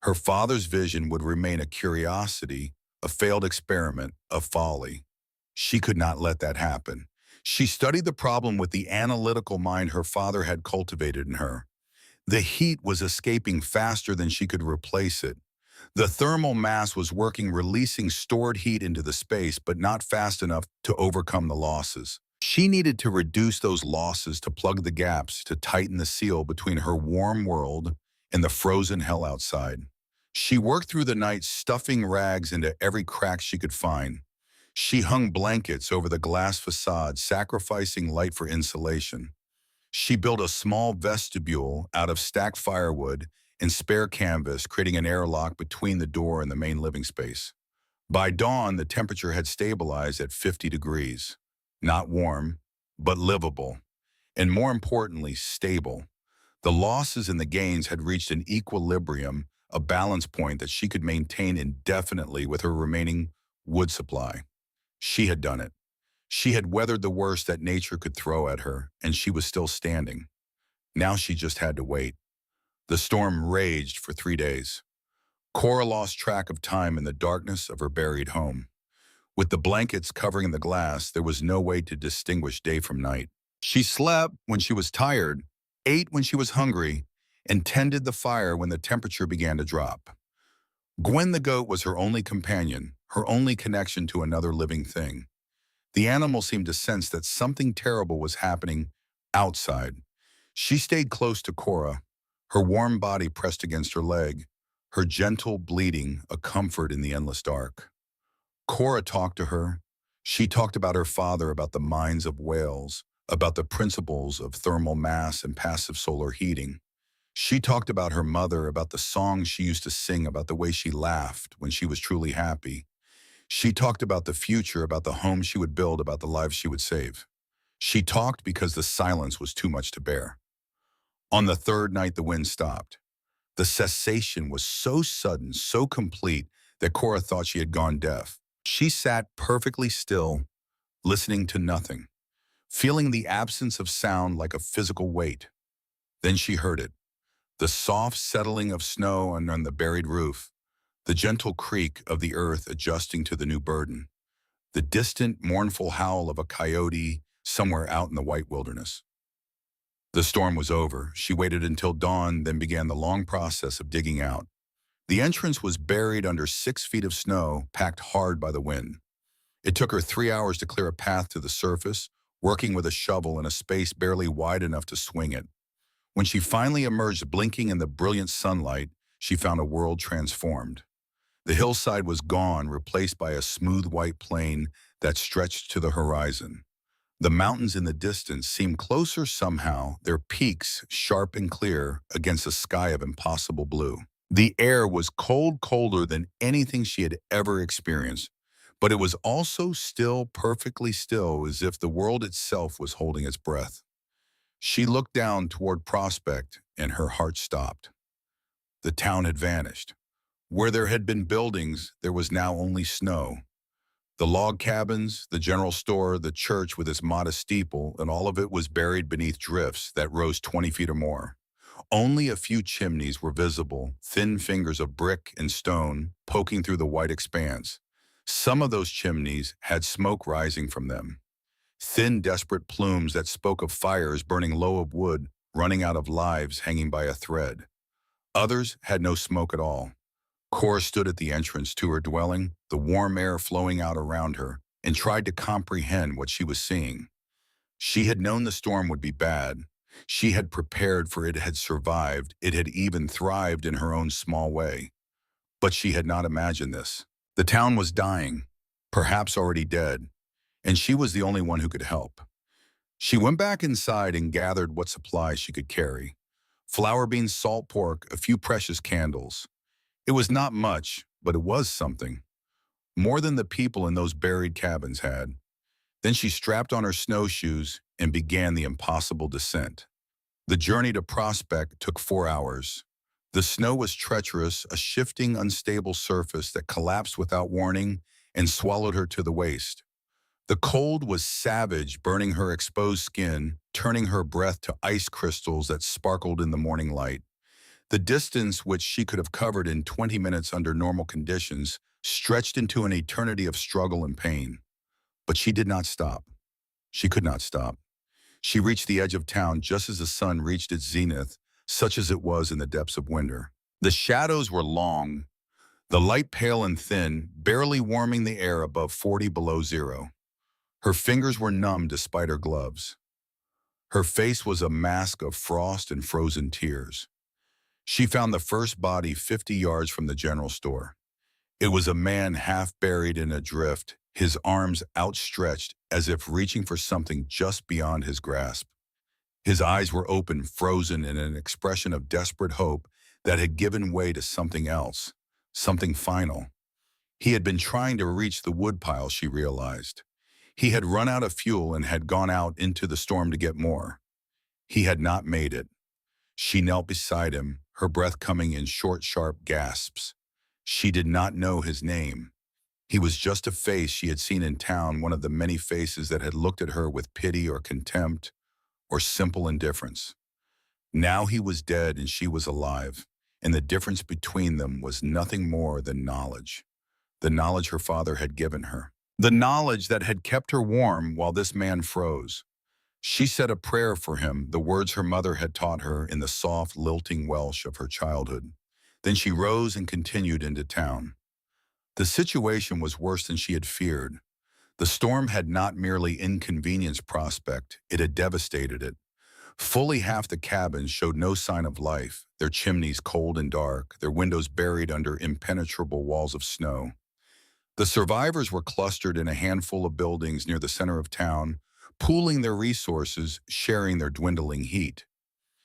Her father's vision would remain a curiosity, a failed experiment, a folly. She could not let that happen. She studied the problem with the analytical mind her father had cultivated in her. The heat was escaping faster than she could replace it. The thermal mass was working, releasing stored heat into the space, but not fast enough to overcome the losses. She needed to reduce those losses, to plug the gaps, to tighten the seal between her warm world and the frozen hell outside. She worked through the night, stuffing rags into every crack she could find. She hung blankets over the glass facade, sacrificing light for insulation. She built a small vestibule out of stacked firewood and spare canvas, creating an airlock between the door and the main living space. By dawn, the temperature had stabilized at 50 degrees. Not warm, but livable. And more importantly, stable. The losses and the gains had reached an equilibrium, a balance point that she could maintain indefinitely with her remaining wood supply. She had done it. She had weathered the worst that nature could throw at her, and she was still standing. Now she just had to wait. The storm raged for 3 days. Cora lost track of time in the darkness of her buried home. With the blankets covering the glass, there was no way to distinguish day from night. She slept when she was tired, ate when she was hungry, and tended the fire when the temperature began to drop. Gwen the goat was her only companion, her only connection to another living thing. The animal seemed to sense that something terrible was happening outside. She stayed close to Cora, her warm body pressed against her leg, her gentle bleating a comfort in the endless dark. Cora talked to her. She talked about her father, about the mines of whales, about the principles of thermal mass and passive solar heating. She talked about her mother, about the songs she used to sing, about the way she laughed when she was truly happy. She talked about the future, about the home she would build, about the lives she would save. She talked because the silence was too much to bear. On the third night, the wind stopped. The cessation was so sudden, so complete, that Cora thought she had gone deaf. She sat perfectly still, listening to nothing, feeling the absence of sound like a physical weight. Then she heard it, the soft settling of snow on the buried roof, the gentle creak of the earth adjusting to the new burden, the distant, mournful howl of a coyote somewhere out in the white wilderness. The storm was over. She waited until dawn, then began the long process of digging out. The entrance was buried under 6 feet of snow, packed hard by the wind. It took her 3 hours to clear a path to the surface, working with a shovel in a space barely wide enough to swing it. When she finally emerged blinking in the brilliant sunlight, she found a world transformed. The hillside was gone, replaced by a smooth white plain that stretched to the horizon. The mountains in the distance seemed closer somehow, their peaks sharp and clear against a sky of impossible blue. The air was cold, colder than anything she had ever experienced, but it was also still, perfectly still, as if the world itself was holding its breath. She looked down toward Prospect, and her heart stopped. The town had vanished. Where there had been buildings, there was now only snow. The log cabins, the general store, the church with its modest steeple, and all of it was buried beneath drifts that rose 20 feet or more. Only a few chimneys were visible, thin fingers of brick and stone poking through the white expanse. Some of those chimneys had smoke rising from them, thin, desperate plumes that spoke of fires burning low of wood, running out of lives hanging by a thread. Others had no smoke at all. Cora stood at the entrance to her dwelling, the warm air flowing out around her, and tried to comprehend what she was seeing. She had known the storm would be bad. She had prepared for it, had survived, it had even thrived in her own small way. But she had not imagined this. The town was dying, perhaps already dead, and she was the only one who could help. She went back inside and gathered what supplies she could carry. Flour beans, salt pork, a few precious candles. It was not much, but it was something. More than the people in those buried cabins had. Then she strapped on her snowshoes and began the impossible descent. The journey to Prospect took 4 hours. The snow was treacherous, a shifting, unstable surface that collapsed without warning and swallowed her to the waist. The cold was savage, burning her exposed skin, turning her breath to ice crystals that sparkled in the morning light. The distance, which she could have covered in 20 minutes under normal conditions, stretched into an eternity of struggle and pain. But she did not stop. She could not stop. She reached the edge of town just as the sun reached its zenith, such as it was in the depths of winter. The shadows were long, the light pale and thin, barely warming the air above 40 below zero. Her fingers were numb despite her gloves. Her face was a mask of frost and frozen tears. She found the first body 50 yards from the general store. It was a man half buried in a drift, his arms outstretched as if reaching for something just beyond his grasp. His eyes were open, frozen in an expression of desperate hope that had given way to something else, something final. He had been trying to reach the woodpile, she realized. He had run out of fuel and had gone out into the storm to get more. He had not made it. She knelt beside him, her breath coming in short, sharp gasps. She did not know his name. He was just a face she had seen in town, one of the many faces that had looked at her with pity or contempt or simple indifference. Now he was dead and she was alive, and the difference between them was nothing more than knowledge. The knowledge her father had given her. The knowledge that had kept her warm while this man froze. She said a prayer for him, the words her mother had taught her in the soft, lilting Welsh of her childhood. Then she rose and continued into town. The situation was worse than she had feared. The storm had not merely inconvenienced Prospect, it had devastated it. Fully half the cabins showed no sign of life, their chimneys cold and dark, their windows buried under impenetrable walls of snow. The survivors were clustered in a handful of buildings near the center of town, pooling their resources, sharing their dwindling heat.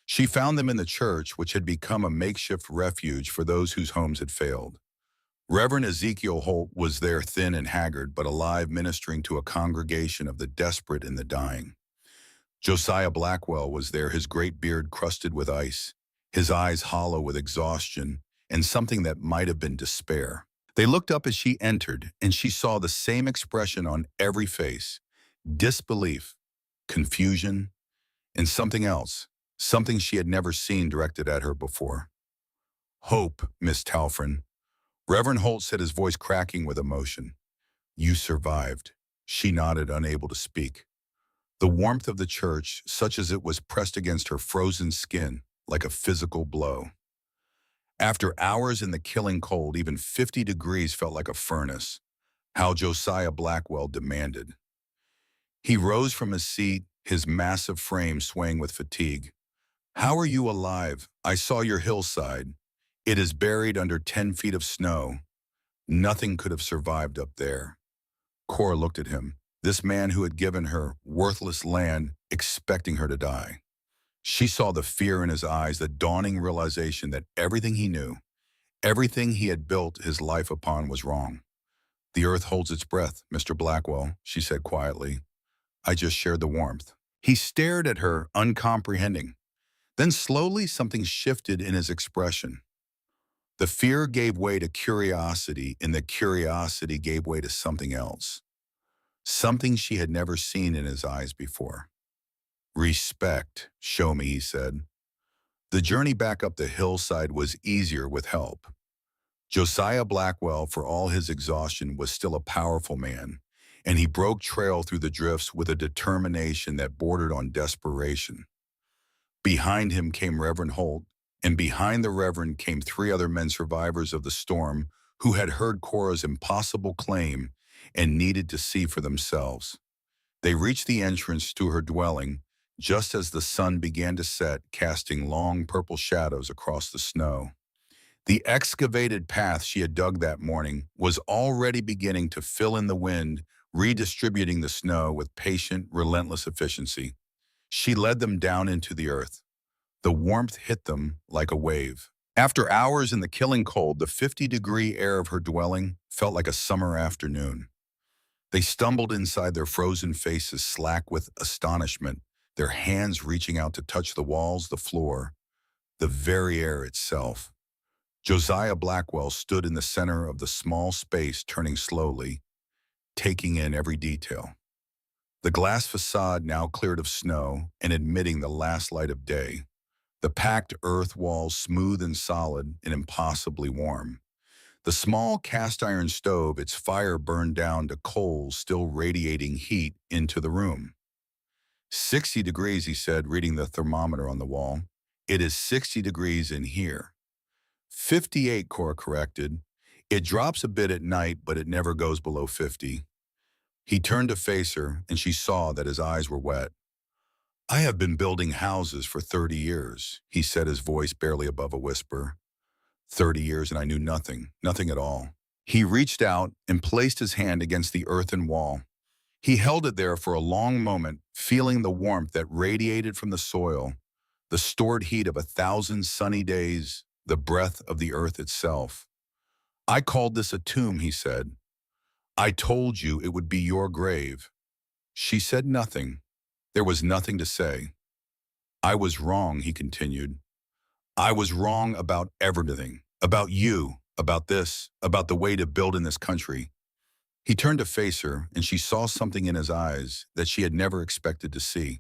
She found them in the church, which had become a makeshift refuge for those whose homes had failed. Reverend Ezekiel Holt was there, thin and haggard, but alive, ministering to a congregation of the desperate and the dying. Josiah Blackwell was there, his great beard crusted with ice, his eyes hollow with exhaustion and something that might have been despair. They looked up as she entered, and she saw the same expression on every face: disbelief, confusion, and something else, something she had never seen directed at her before. "Hope, Miss Talfrin." Reverend Holt said, his voice cracking with emotion. "You survived." She nodded, unable to speak. The warmth of the church, such as it was, pressed against her frozen skin like a physical blow. After hours in the killing cold, even 50 degrees felt like a furnace. How Josiah Blackwell demanded. He rose from his seat, his massive frame swaying with fatigue. How are you alive? I saw your hillside. It is buried under 10 feet of snow. Nothing could have survived up there. Cora looked at him, this man who had given her worthless land, expecting her to die. She saw the fear in his eyes, the dawning realization that everything he knew, everything he had built his life upon was wrong. The earth holds its breath, Mr. Blackwell, she said quietly. I just shared the warmth. He stared at her, uncomprehending. Then slowly something shifted in his expression. The fear gave way to curiosity, and the curiosity gave way to something else. Something she had never seen in his eyes before. Respect, show me, he said. The journey back up the hillside was easier with help. Josiah Blackwell, for all his exhaustion, was still a powerful man, and he broke trail through the drifts with a determination that bordered on desperation. Behind him came Reverend Holt, and behind the Reverend came three other men survivors of the storm who had heard Cora's impossible claim and needed to see for themselves. They reached the entrance to her dwelling just as the sun began to set, casting long purple shadows across the snow. The excavated path she had dug that morning was already beginning to fill in the wind, redistributing the snow with patient, relentless efficiency. She led them down into the earth. The warmth hit them like a wave. After hours in the killing cold, the 50-degree air of her dwelling felt like a summer afternoon. They stumbled inside, their frozen faces slack with astonishment, their hands reaching out to touch the walls, the floor, the very air itself. Josiah Blackwell stood in the center of the small space, turning slowly, taking in every detail. The glass facade now cleared of snow and admitting the last light of day. The packed earth walls smooth and solid and impossibly warm. The small cast-iron stove, its fire burned down to coals still radiating heat into the room. 60 degrees, he said, reading the thermometer on the wall. It is 60 degrees in here. 58, Cora corrected. It drops a bit at night, but it never goes below 50. He turned to face her, and she saw that his eyes were wet. I have been building houses for 30 years, he said, his voice barely above a whisper. 30 years, and I knew nothing, nothing at all. He reached out and placed his hand against the earthen wall. He held it there for a long moment, feeling the warmth that radiated from the soil, the stored heat of 1,000 sunny days, the breath of the earth itself. I called this a tomb, he said. I told you it would be your grave. She said nothing. There was nothing to say. I was wrong, he continued. I was wrong about everything, about you, about this, about the way to build in this country. He turned to face her, and she saw something in his eyes that she had never expected to see.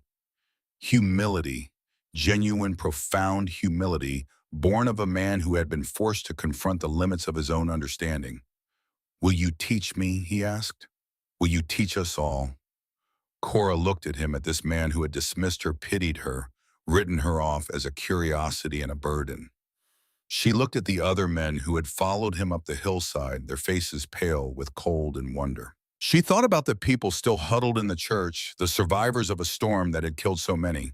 Humility, genuine, profound humility, born of a man who had been forced to confront the limits of his own understanding. Will you teach me, he asked. Will you teach us all? Cora looked at him, at this man who had dismissed her, pitied her, written her off as a curiosity and a burden. She looked at the other men who had followed him up the hillside, their faces pale with cold and wonder. She thought about the people still huddled in the church, the survivors of a storm that had killed so many.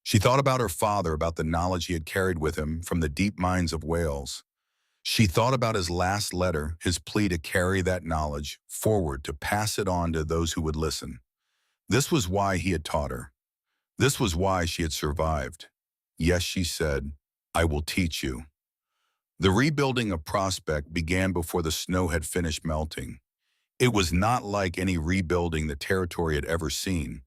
She thought about her father, about the knowledge he had carried with him from the deep mines of Wales. She thought about his last letter, his plea to carry that knowledge forward, to pass it on to those who would listen. This was why he had taught her. This was why she had survived. Yes, she said, I will teach you. The rebuilding of Prospect began before the snow had finished melting. It was not like any rebuilding the territory had ever seen.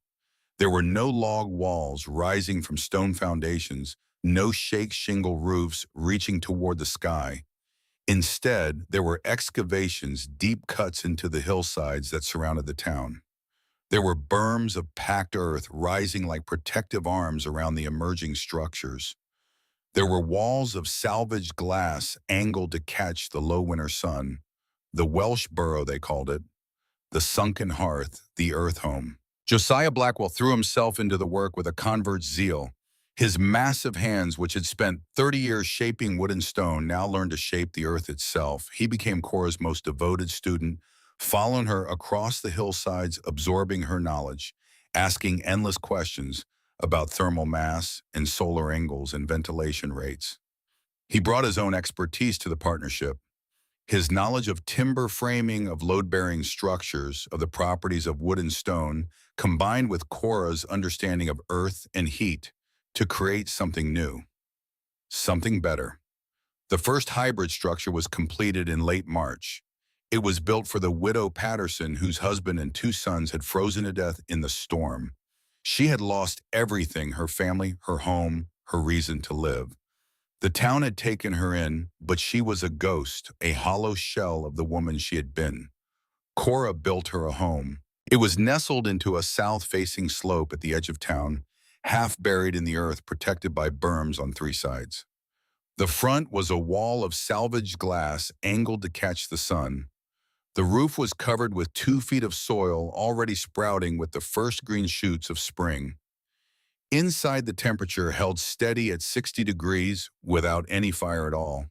There were no log walls rising from stone foundations, no shake shingle roofs reaching toward the sky. Instead, there were excavations, deep cuts into the hillsides that surrounded the town. There were berms of packed earth rising like protective arms around the emerging structures. There were walls of salvaged glass angled to catch the low winter sun, the Welsh burrow they called it, the sunken hearth, the earth home. Josiah Blackwell threw himself into the work with a convert's zeal. His massive hands, which had spent 30 years shaping wood and stone, now learned to shape the earth itself. He became Cora's most devoted student, following her across the hillsides, absorbing her knowledge, asking endless questions about thermal mass and solar angles and ventilation rates. He brought his own expertise to the partnership. His knowledge of timber framing, of load-bearing structures, of the properties of wood and stone, combined with Cora's understanding of earth and heat to create something new, something better. The first hybrid structure was completed in late March. It was built for the widow Patterson, whose husband and two sons had frozen to death in the storm. She had lost everything: her family, her home, her reason to live. The town had taken her in, but she was a ghost, a hollow shell of the woman she had been. Cora built her a home. It was nestled into a south-facing slope at the edge of town, half buried in the earth, protected by berms on three sides. The front was a wall of salvaged glass angled to catch the sun. The roof was covered with 2 feet of soil already sprouting with the first green shoots of spring. Inside, the temperature held steady at 60 degrees without any fire at all.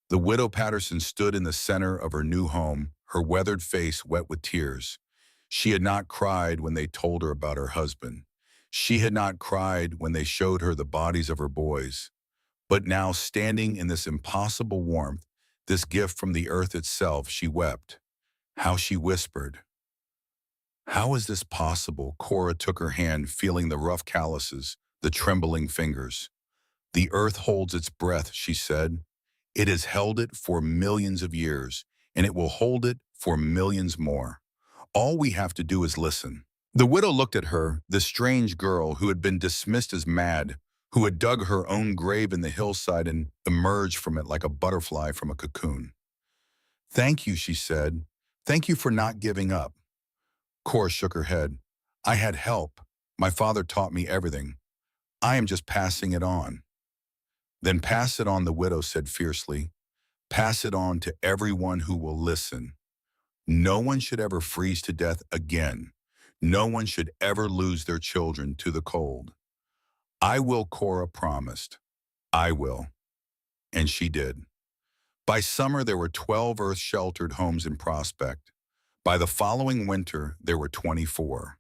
The widow Patterson stood in the center of her new home, her weathered face wet with tears. She had not cried when they told her about her husband. She had not cried when they showed her the bodies of her boys. But now, standing in this impossible warmth, this gift from the earth itself, she wept. How she whispered. How is this possible? Cora took her hand, feeling the rough calluses, the trembling fingers. The earth holds its breath, she said. It has held it for millions of years, and it will hold it for millions more. All we have to do is listen. The widow looked at her, the strange girl who had been dismissed as mad, who had dug her own grave in the hillside and emerged from it like a butterfly from a cocoon. Thank you, she said. Thank you for not giving up. Cora shook her head. I had help. My father taught me everything. I am just passing it on. Then pass it on, the widow said fiercely. Pass it on to everyone who will listen. No one should ever freeze to death again. No one should ever lose their children to the cold. I will, Cora promised. I will. And she did. By summer, there were 12 earth-sheltered homes in Prospect. By the following winter, there were 24.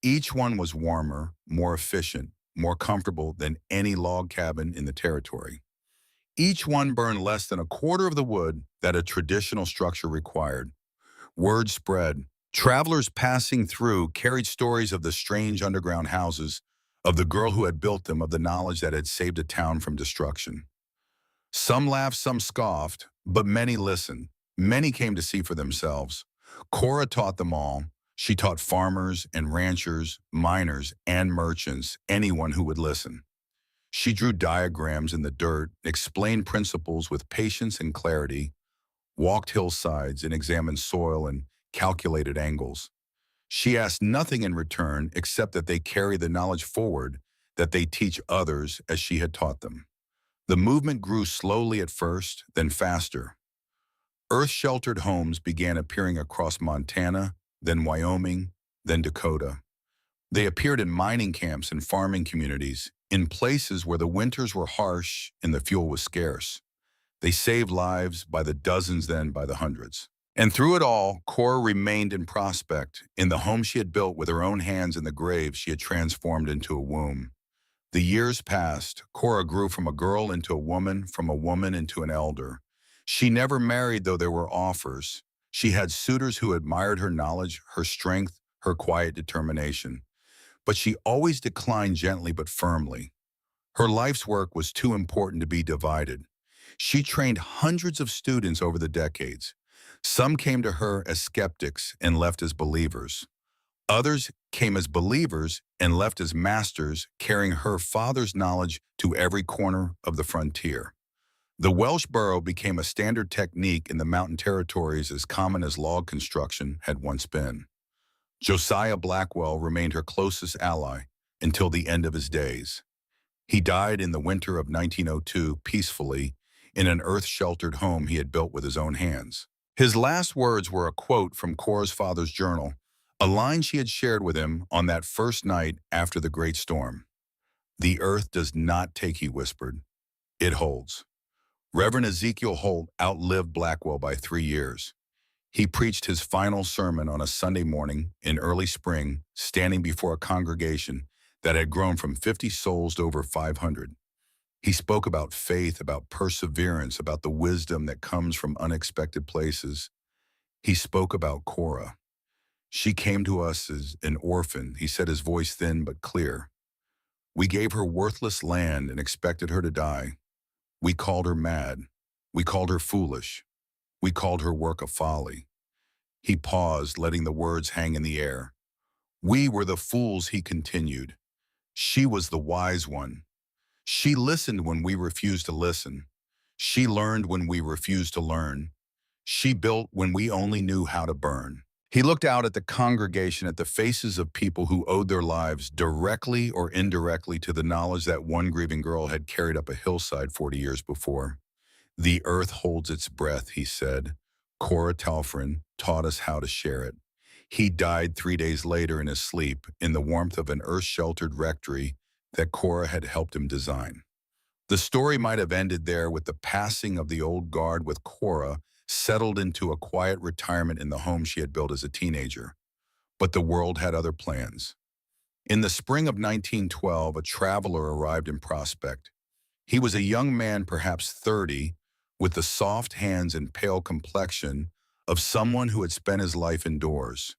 Each one was warmer, more efficient, more comfortable than any log cabin in the territory. Each one burned less than a quarter of the wood that a traditional structure required. Word spread. Travelers passing through carried stories of the strange underground houses, of the girl who had built them, of the knowledge that had saved a town from destruction. Some laughed, some scoffed, but many listened. Many came to see for themselves. Cora taught them all. She taught farmers and ranchers, miners and merchants, anyone who would listen. She drew diagrams in the dirt, explained principles with patience and clarity, walked hillsides and examined soil and calculated angles. She asked nothing in return except that they carry the knowledge forward, that they teach others as she had taught them. The movement grew slowly at first, then faster. Earth-sheltered homes began appearing across Montana, then Wyoming, then Dakota. They appeared in mining camps and farming communities, in places where the winters were harsh and the fuel was scarce. They saved lives by the dozens, then by the hundreds. And through it all, Cora remained in Prospect, in the home she had built with her own hands and the grave she had transformed into a womb. The years passed. Cora grew from a girl into a woman, from a woman into an elder. She never married, though there were offers. She had suitors who admired her knowledge, her strength, her quiet determination. But she always declined gently but firmly. Her life's work was too important to be divided. She trained hundreds of students over the decades. Some came to her as skeptics and left as believers. Others came as believers and left as masters, carrying her father's knowledge to every corner of the frontier. The Welsh burrow became a standard technique in the mountain territories, as common as log construction had once been. Josiah Blackwell remained her closest ally until the end of his days. He died in the winter of 1902 peacefully in an earth-sheltered home he had built with his own hands. His last words were a quote from Cora's father's journal, a line she had shared with him on that first night after the great storm. "The earth does not take," he whispered. "It holds." Reverend Ezekiel Holt outlived Blackwell by 3 years. He preached his final sermon on a Sunday morning in early spring, standing before a congregation that had grown from 50 souls to over 500. He spoke about faith, about perseverance, about the wisdom that comes from unexpected places. He spoke about Cora. She came to us as an orphan, he said, his voice thin but clear. We gave her worthless land and expected her to die. We called her mad. We called her foolish. We called her work a folly. He paused, letting the words hang in the air. We were the fools, he continued. She was the wise one. She listened when we refused to listen. She learned when we refused to learn. She built when we only knew how to burn. He looked out at the congregation, at the faces of people who owed their lives directly or indirectly to the knowledge that one grieving girl had carried up a hillside 40 years before. The earth holds its breath, he said. Cora Telfrin taught us how to share it. He died 3 days later in his sleep, in the warmth of an earth-sheltered rectory that Cora had helped him design. The story might have ended there with the passing of the old guard, with Cora settled into a quiet retirement in the home she had built as a teenager. But the world had other plans. In the spring of 1912, a traveler arrived in Prospect. He was a young man, perhaps 30, with the soft hands and pale complexion of someone who had spent his life indoors.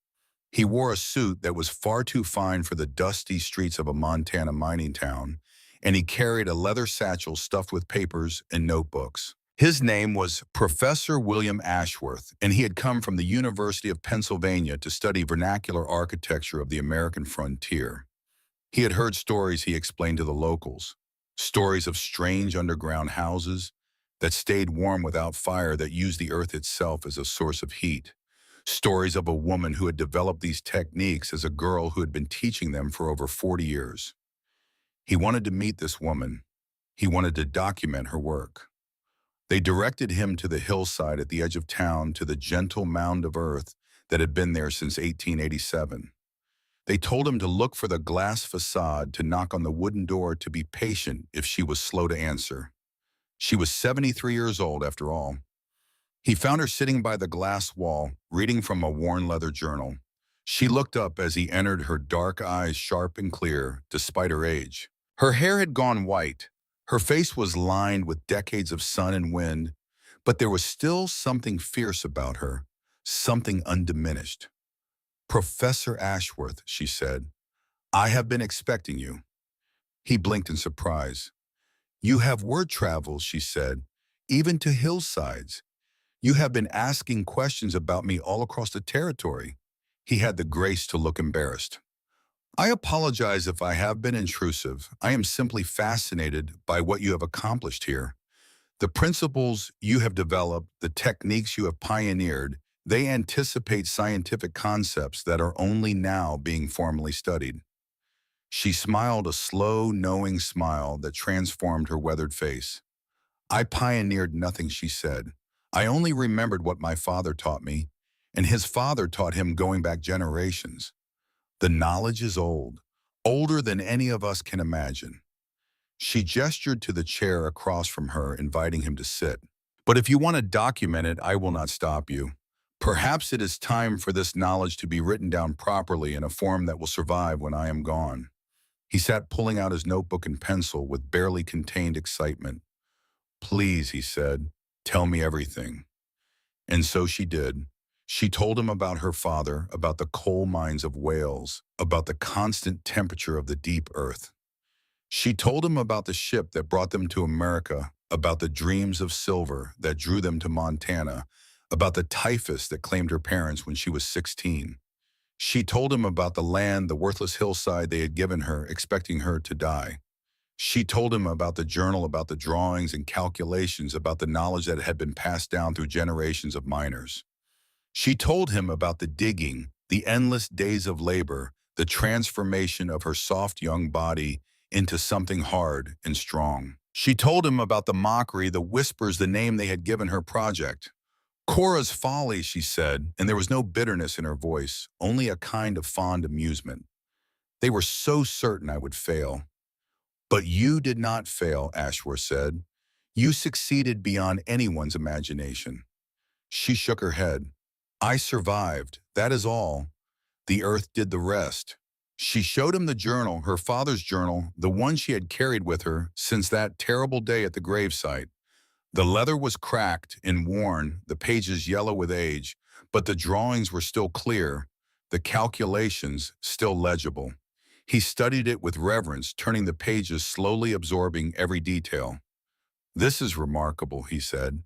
He wore a suit that was far too fine for the dusty streets of a Montana mining town, and he carried a leather satchel stuffed with papers and notebooks. His name was Professor William Ashworth, and he had come from the University of Pennsylvania to study vernacular architecture of the American frontier. He had heard stories, he explained to the locals, stories of strange underground houses that stayed warm without fire, that used the earth itself as a source of heat. Stories of a woman who had developed these techniques as a girl who had been teaching them for over 40 years. He wanted to meet this woman. He wanted to document her work. They directed him to the hillside at the edge of town, to the gentle mound of earth that had been there since 1887. They told him to look for the glass facade, to knock on the wooden door, to be patient if she was slow to answer. She was 73 years old, after all. He found her sitting by the glass wall, reading from a worn leather journal. She looked up as he entered, her dark eyes sharp and clear, despite her age. Her hair had gone white. Her face was lined with decades of sun and wind, but there was still something fierce about her, something undiminished. "Professor Ashworth," she said, "I have been expecting you." He blinked in surprise. "You have word travels," she said, "even to hillsides. You have been asking questions about me all across the territory." He had the grace to look embarrassed. "I apologize if I have been intrusive. I am simply fascinated by what you have accomplished here. The principles you have developed, the techniques you have pioneered, they anticipate scientific concepts that are only now being formally studied." She smiled, a slow, knowing smile that transformed her weathered face. "I pioneered nothing," she said. "I only remembered what my father taught me, and his father taught him, going back generations. The knowledge is old, older than any of us can imagine." She gestured to the chair across from her, inviting him to sit. "But if you want to document it, I will not stop you. Perhaps it is time for this knowledge to be written down properly in a form that will survive when I am gone." He sat, pulling out his notebook and pencil with barely contained excitement. "Please," he said, "tell me everything." And so she did. She told him about her father, about the coal mines of Wales, about the constant temperature of the deep earth. She told him about the ship that brought them to America, about the dreams of silver that drew them to Montana, about the typhus that claimed her parents when she was 16. She told him about the land, the worthless hillside they had given her, expecting her to die. She told him about the journal, about the drawings and calculations, about the knowledge that had been passed down through generations of miners. She told him about the digging, the endless days of labor, the transformation of her soft young body into something hard and strong. She told him about the mockery, the whispers, the name they had given her project. "Cora's folly," she said, and there was no bitterness in her voice, only a kind of fond amusement. "They were so certain I would fail." "But you did not fail," Ashworth said. "You succeeded beyond anyone's imagination." She shook her head. "I survived, that is all. The earth did the rest." She showed him the journal, her father's journal, the one she had carried with her since that terrible day at the gravesite. The leather was cracked and worn, the pages yellow with age, but the drawings were still clear, the calculations still legible. He studied it with reverence, turning the pages, slowly absorbing every detail. "This is remarkable," he said.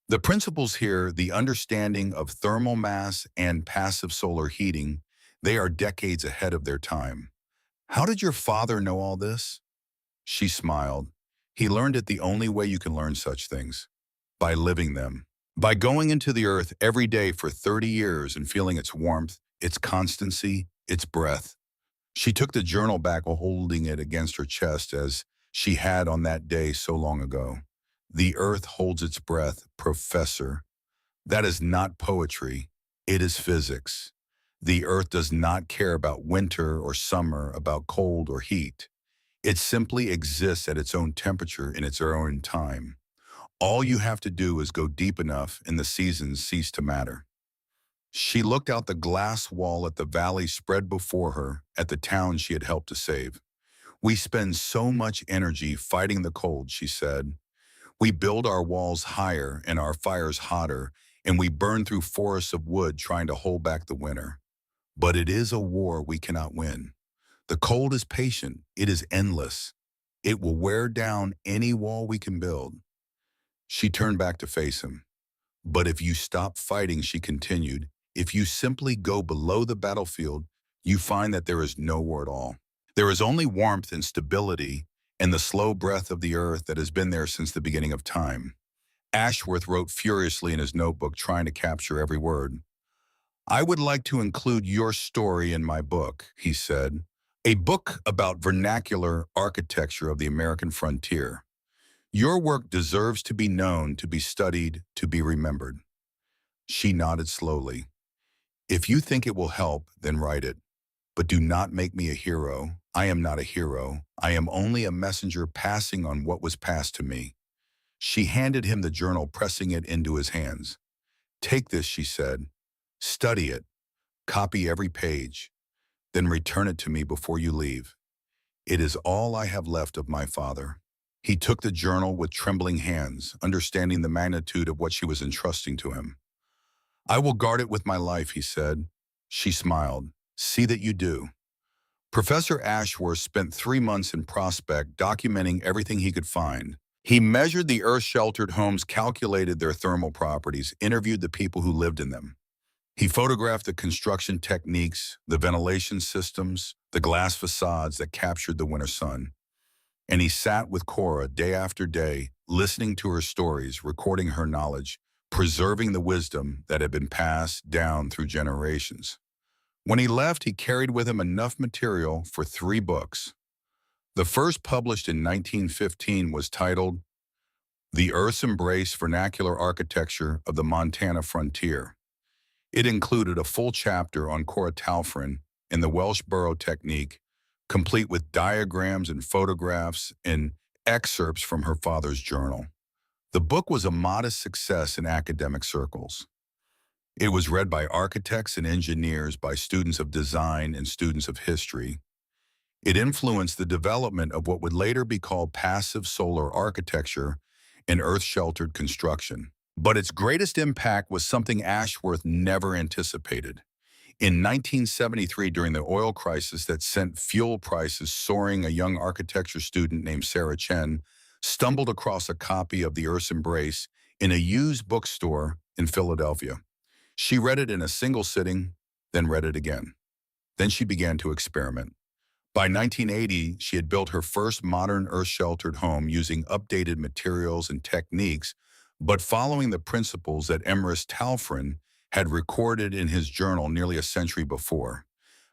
"The principles here, the understanding of thermal mass and passive solar heating, they are decades ahead of their time. How did your father know all this?" She smiled. "He learned it the only way you can learn such things, by living them. By going into the earth every day for 30 years and feeling its warmth, its constancy, its breath." She took the journal back, holding it against her chest as she had on that day so long ago. "The earth holds its breath, Professor. That is not poetry. It is physics. The earth does not care about winter or summer, about cold or heat. It simply exists at its own temperature in its own time. All you have to do is go deep enough and the seasons cease to matter." She looked out the glass wall at the valley spread before her, at the town she had helped to save. "We spend so much energy fighting the cold," she said. "We build our walls higher and our fires hotter, and we burn through forests of wood trying to hold back the winter. But it is a war we cannot win. The cold is patient. It is endless. It will wear down any wall we can build." She turned back to face him. "But if you stop fighting," she continued, "if you simply go below the battlefield, you find that there is no war at all. There is only warmth and stability and the slow breath of the earth that has been there since the beginning of time." Ashworth wrote furiously in his notebook, trying to capture every word. "I would like to include your story in my book," he said. "A book about vernacular architecture of the American frontier. Your work deserves to be known, to be studied, to be remembered." She nodded slowly. "If you think it will help, then write it. But do not make me a hero. I am not a hero. I am only a messenger passing on what was passed to me." She handed him the journal, pressing it into his hands. "Take this," she said. "Study it. Copy every page. Then return it to me before you leave. It is all I have left of my father." He took the journal with trembling hands, understanding the magnitude of what she was entrusting to him. "I will guard it with my life," he said. She smiled. "See that you do." Professor Ashworth spent 3 months in Prospect, documenting everything he could find. He measured the earth-sheltered homes, calculated their thermal properties, interviewed the people who lived in them. He photographed the construction techniques, the ventilation systems, the glass facades that captured the winter sun. And he sat with Cora day after day, listening to her stories, recording her knowledge, preserving the wisdom that had been passed down through generations. When he left, he carried with him enough material for 3 books. The first, published in 1915, was titled "The Earth's Embrace: Vernacular Architecture of the Montana Frontier." It included a full chapter on Cora Talfrin and the Welsh burrow technique, complete with diagrams and photographs and excerpts from her father's journal. The book was a modest success in academic circles. It was read by architects and engineers, by students of design and students of history. It influenced the development of what would later be called passive solar architecture and earth-sheltered construction. But its greatest impact was something Ashworth never anticipated. In 1973, during the oil crisis that sent fuel prices soaring, a young architecture student named Sarah Chen stumbled across a copy of The Earth's Embrace in a used bookstore in Philadelphia. She read it in a single sitting, then read it again. Then she began to experiment. By 1980, she had built her first modern earth-sheltered home using updated materials and techniques, but following the principles that Emrys Talfrin had recorded in his journal nearly a century before.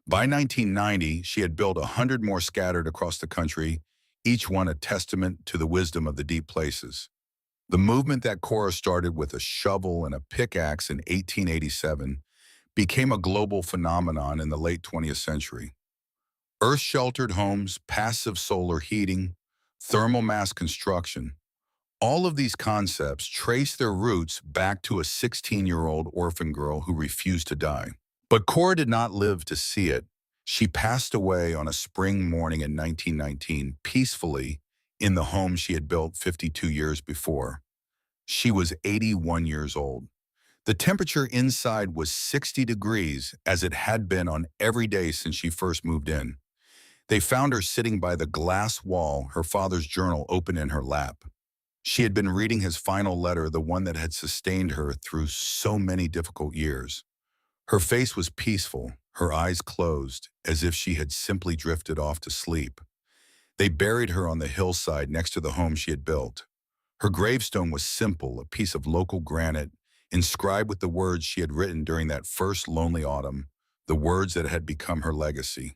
By 1990, she had built 100 more scattered across the country, each one a testament to the wisdom of the deep places. The movement that Cora started with a shovel and a pickaxe in 1887 became a global phenomenon in the late 20th century. Earth-sheltered homes, passive solar heating, thermal mass construction, all of these concepts trace their roots back to a 16-year-old orphan girl who refused to die. But Cora did not live to see it. She passed away on a spring morning in 1919, peacefully, in the home she had built 52 years before. She was 81 years old. The temperature inside was 60 degrees, as it had been on every day since she first moved in. They found her sitting by the glass wall, her father's journal open in her lap. She had been reading his final letter, the one that had sustained her through so many difficult years. Her face was peaceful, her eyes closed, as if she had simply drifted off to sleep. They buried her on the hillside next to the home she had built. Her gravestone was simple, a piece of local granite, inscribed with the words she had written during that first lonely autumn, the words that had become her legacy.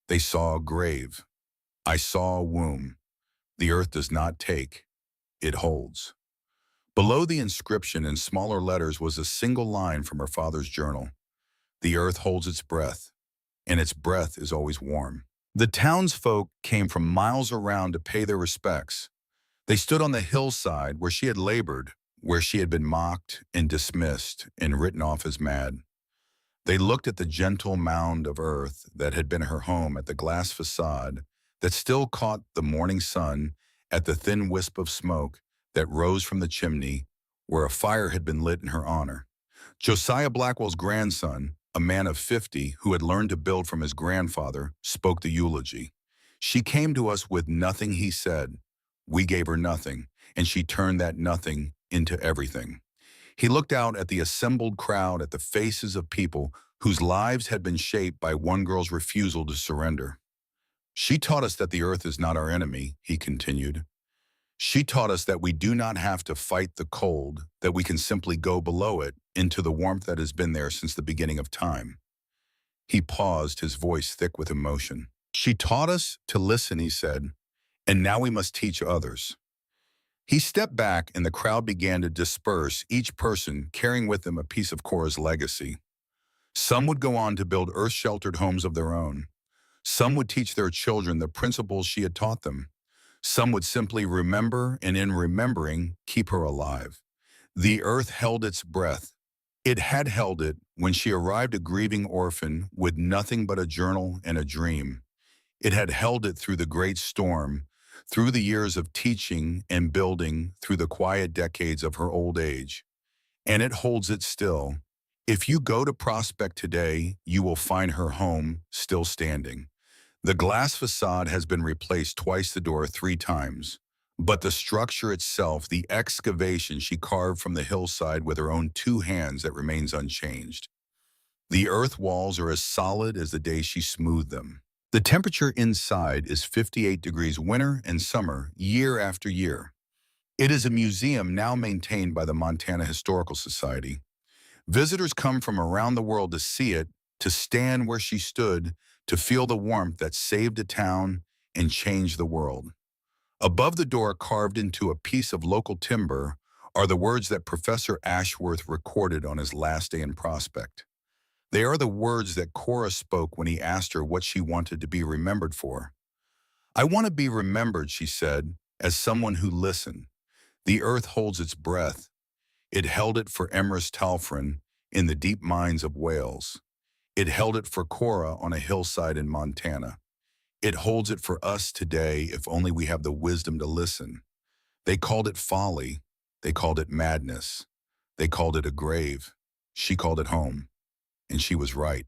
They saw a grave. I saw a womb. The earth does not take, it holds. Below the inscription in smaller letters was a single line from her father's journal. The earth holds its breath, and its breath is always warm. The townsfolk came from miles around to pay their respects. They stood on the hillside where she had labored, where she had been mocked and dismissed and written off as mad. They looked at the gentle mound of earth that had been her home, at the glass facade that still caught the morning sun, at the thin wisp of smoke that rose from the chimney where a fire had been lit in her honor. Josiah Blackwell's grandson, a man of 50 who had learned to build from his grandfather, spoke the eulogy. She came to us with nothing, he said. We gave her nothing, and she turned that nothing into everything. He looked out at the assembled crowd, at the faces of people whose lives had been shaped by one girl's refusal to surrender. She taught us that the earth is not our enemy, he continued. She taught us that we do not have to fight the cold, that we can simply go below it, into the warmth that has been there since the beginning of time. He paused, his voice thick with emotion. She taught us to listen, he said, and now we must teach others. He stepped back and the crowd began to disperse, each person carrying with them a piece of Cora's legacy. Some would go on to build earth-sheltered homes of their own. Some would teach their children the principles she had taught them. Some would simply remember, and in remembering, keep her alive. The earth held its breath. It had held it when she arrived a grieving orphan with nothing but a journal and a dream. It had held it through the great storm, through the years of teaching and building, through the quiet decades of her old age. And it holds it still. If you go to Prospect today, you will find her home still standing. The glass facade has been replaced twice, the door 3 times. But the structure itself, the excavation she carved from the hillside with her own 2 hands, that remains unchanged. The earth walls are as solid as the day she smoothed them. The temperature inside is 58 degrees winter and summer, year after year. It is a museum now maintained by the Montana Historical Society. Visitors come from around the world to see it, to stand where she stood, to feel the warmth that saved a town and changed the world. Above the door, carved into a piece of local timber, are the words that Professor Ashworth recorded on his last day in Prospect. They are the words that Cora spoke when he asked her what she wanted to be remembered for. I want to be remembered, she said, as someone who listened. The earth holds its breath. It held it for Emrys Talfrin in the deep mines of Wales. It held it for Cora on a hillside in Montana. It holds it for us today, if only we have the wisdom to listen. They called it folly. They called it madness. They called it a grave. She called it home. And she was right.